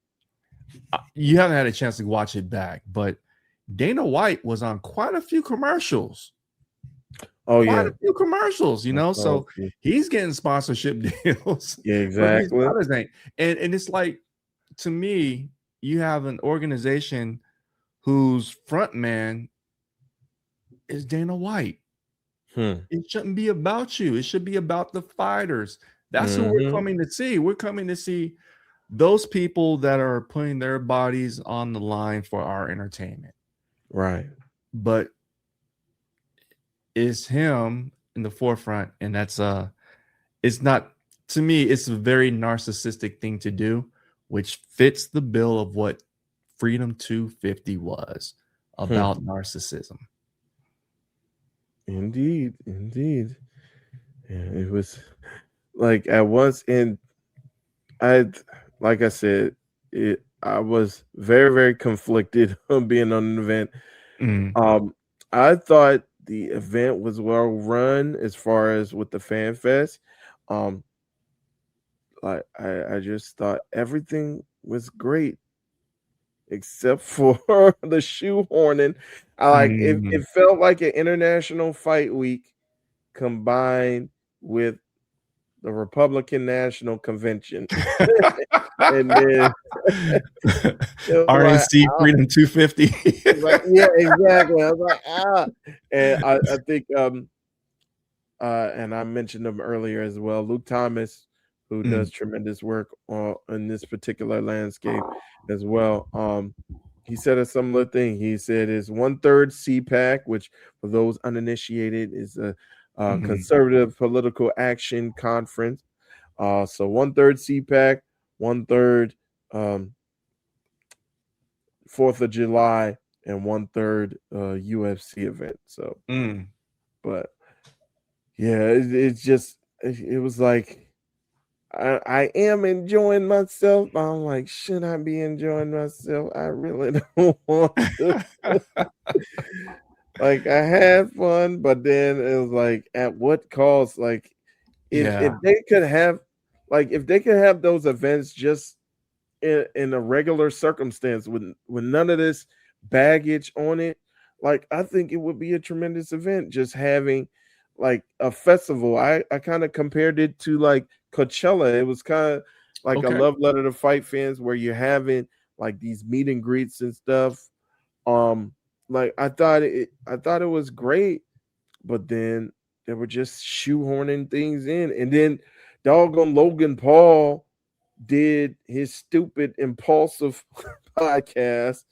you haven't had a chance to watch it back, but Dana White was on quite a few commercials. Oh, quite yeah. a few commercials, so he's getting sponsorship deals. Yeah, exactly. And it's like, to me, you have an organization whose front man is Dana White. It shouldn't be about you. It should be about the fighters. That's who we're coming to see. We're coming to see those people that are putting their bodies on the line for our entertainment. Right. But it's him in the forefront, and that's it's not, to me, it's a very narcissistic thing to do, which fits the bill of what Freedom 250 was about, narcissism. Indeed. Yeah, it was like at once, and like I said, I was very, very conflicted on being on an event. I thought the event was well run as far as with the fan fest. I just thought everything was great except for the shoehorning. It felt like an international fight week combined with the Republican National Convention. And then RNC Freedom 250. Yeah, exactly. I was like, and I think and I mentioned him earlier as well, Luke Thomas, who does tremendous work in this particular landscape as well. He said a similar thing. He said it's 1/3 CPAC, which for those uninitiated is a conservative political action conference. So 1/3 CPAC, 1/3 4th of July, and 1/3 UFC event. So, but yeah, it was like, I am enjoying myself, but I'm like, should I be enjoying myself? I really don't want to. Like, I had fun, but then it was like, at what cost? Like, if they could have those events just in a regular circumstance with none of this baggage on it, like, I think it would be a tremendous event, just having like a festival. I kind of compared it to like Coachella. It was kind of like a love letter to fight fans, where you're having like these meet and greets and stuff. Like, I thought it was great. but then they were just shoehorning things in. And then doggone Logan Paul did his stupid, impulsive podcast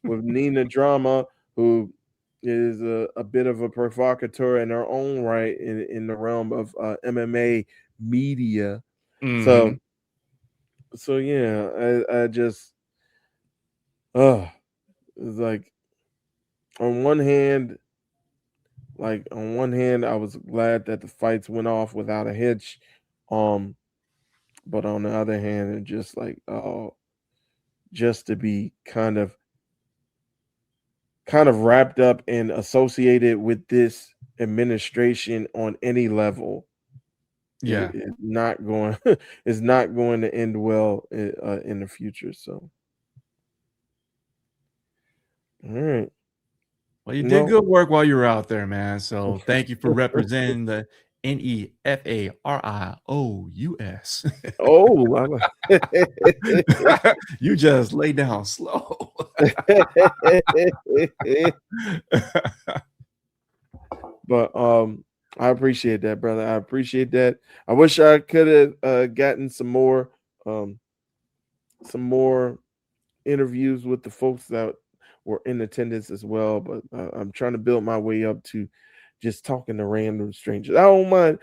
with Nina Drama, who is a bit of a provocateur in her own right in the realm of MMA media. Mhm. So yeah, I just it's like on one hand, I was glad that the fights went off without a hitch. But on the other hand, it just like just to be kind of wrapped up and associated with this administration on any level Yeah. is not going is not going to end well in the future. So all right. Well, you did No. good work while you were out there, man. So thank you for representing the Nefarious. Oh, You just lay down slow. but I appreciate that, brother. I appreciate that. I wish I could have gotten some more interviews with the folks that were in attendance as well, but I'm trying to build my way up to just talking to random strangers. I don't mind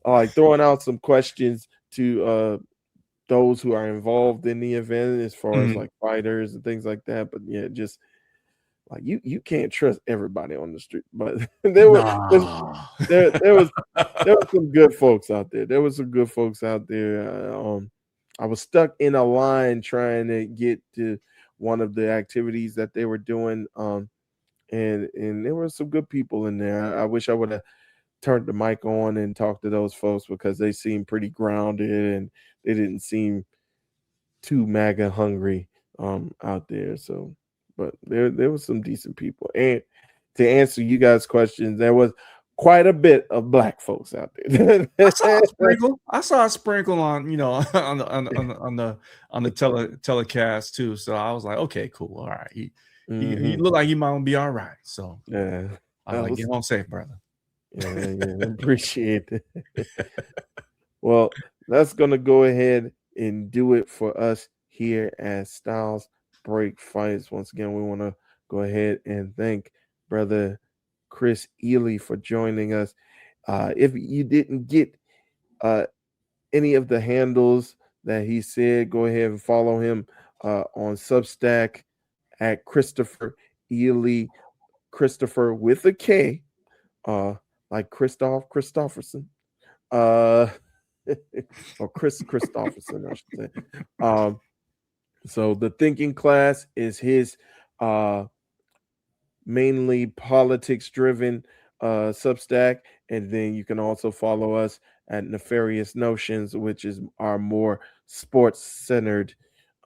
like throwing out some questions to those who are involved in the event as far as like fighters and things like that. But yeah, just like you can't trust everybody on the street. But there was some good folks out there. There was some good folks out there. I was stuck in a line trying to get to one of the activities that they were doing. And there were some good people in there. I wish I would have turned the mic on and talked to those folks because they seemed pretty grounded and they didn't seem too MAGA hungry out there. So, but there was some decent people. And to answer you guys' questions, there was quite a bit of black folks out there. I saw a sprinkle on, on the telecast too. So I was like, okay, cool. All right. He looked like he might be all right. So yeah, I was like, get home safe, brother. Yeah, appreciate it. Well, that's gonna go ahead and do it for us here at Styles Break Fights. Once again, we want to go ahead and thank brother Kris Ealy for joining us. If you didn't get any of the handles that he said, go ahead and follow him on Substack at Christopher Ealy, Christopher with a K, like Christopherson, or Chris Christopherson, I should say. So the Thinking Class is his mainly politics driven Substack, and then you can also follow us at Nefarious Notions, which is our more sports centered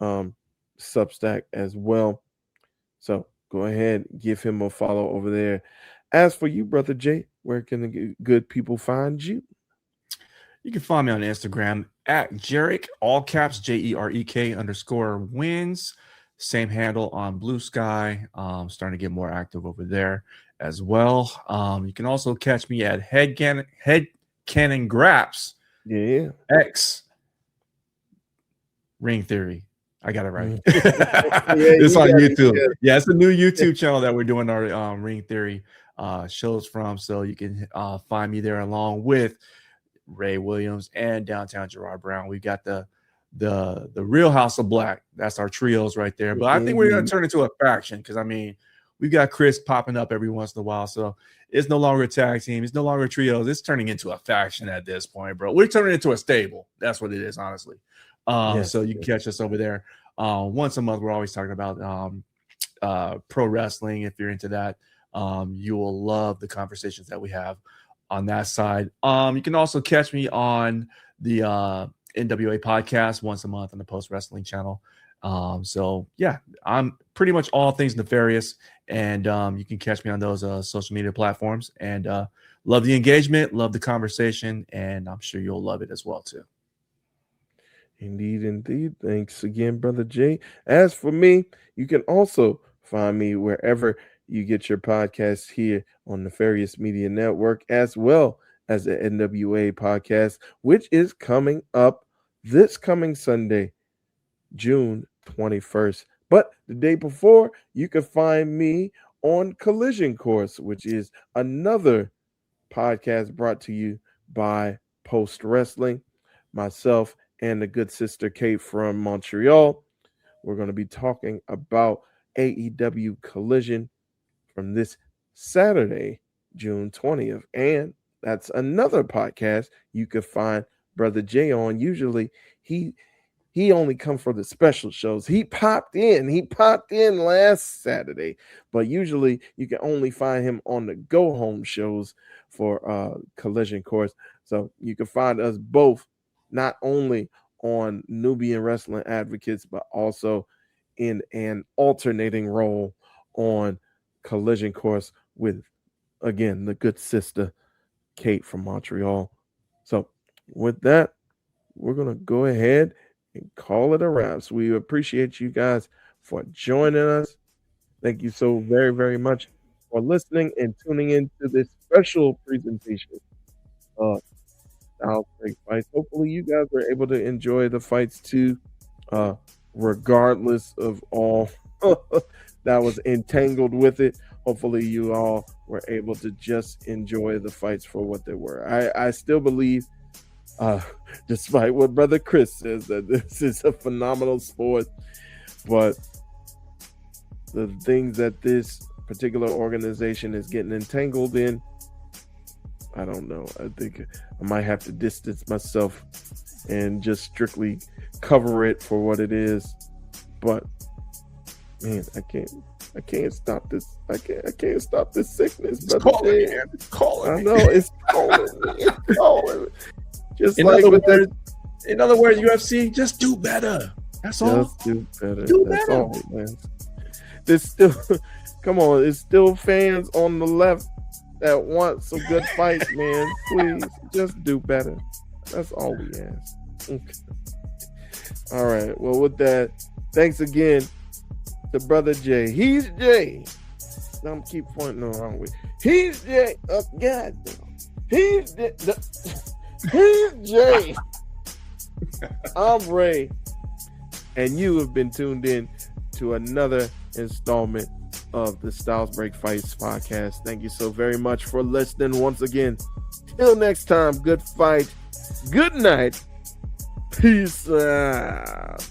Substack as well. So go ahead, give him a follow over there. As for you, brother Jay, where can the good people find you? You can find me on Instagram at Jerek, all caps JEREK_wins. Same handle on Blue Sky. Starting to get more active over there as well. You can also catch me at Head Cannon Graps. Yeah. X Ring Theory. I got it right. It's on YouTube. Yeah, it's a new YouTube channel that we're doing our Ring Theory shows from. So you can find me there along with Ray Williams and Downtown Gerard Brown. We got the Real House of Black. That's our trios right there. But I think we're going to turn into a faction because, I mean, we've got Kris popping up every once in a while. So it's no longer a tag team. It's no longer trios. It's turning into a faction at this point, bro. We're turning into a stable. That's what it is, honestly. So you can catch us over there. Once a month, we're always talking about pro wrestling. If you're into that, you will love the conversations that we have on that side. You can also catch me on the NWA podcast once a month on the Post Wrestling channel. So yeah, I'm pretty much all things nefarious, and you can catch me on those social media platforms. And love the engagement, love the conversation, and I'm sure you'll love it as well too. Indeed, indeed. Thanks again, brother Jay. As for me, you can also find me wherever you get your podcast here on Nefarious Media Network, as well as the NWA podcast, which is coming up this coming Sunday, June 21st. But the day before, you can find me on Collision Course, which is another podcast brought to you by Post Wrestling. Myself and the good sister Kate from Montreal. We're going to be talking about AEW Collision from this Saturday, June 20th. And that's another podcast you could find Brother Jay on. Usually he only comes for the special shows. He popped in last Saturday, but usually you can only find him on the go home shows for Collision Course. So you can find us both not only on Nubian Wrestling Advocates, but also in an alternating role on Collision Course with, again, the good sister Kate from Montreal. So with that, we're going to go ahead and call it a wrap. So we appreciate you guys for joining us. Thank you so very, very much for listening and tuning into this special presentation of Styles Break Fights. Hopefully you guys were able to enjoy the fights too, regardless of all that was entangled with it. Hopefully you all were able to just enjoy the fights for what they were. I still believe, despite what Brother Kris says, that this is a phenomenal sport, but the things that this particular organization is getting entangled in, I don't know. I think I might have to distance myself and just strictly cover it for what it is. But man, I can't stop this. I can't stop this sickness. It's calling, man. It's calling. I know it's calling me. It's calling me. Just in like with that. In other words, UFC, just do better. That's all. Just do better. Do That's better. all, man. There's still, come on, there's still fans on the left that want some good fights, man. Please, just do better. That's all we ask. Okay. All right. Well, with that, thanks again to Brother Jay. He's Jay. I'm keep pointing the wrong way. He's Jay. Oh, God. He's Jay. He's Jay. I'm Ray. And you have been tuned in to another installment of the Styles Break Fights podcast. Thank you so very much for listening once again. Till next time, good fight, good night, peace out.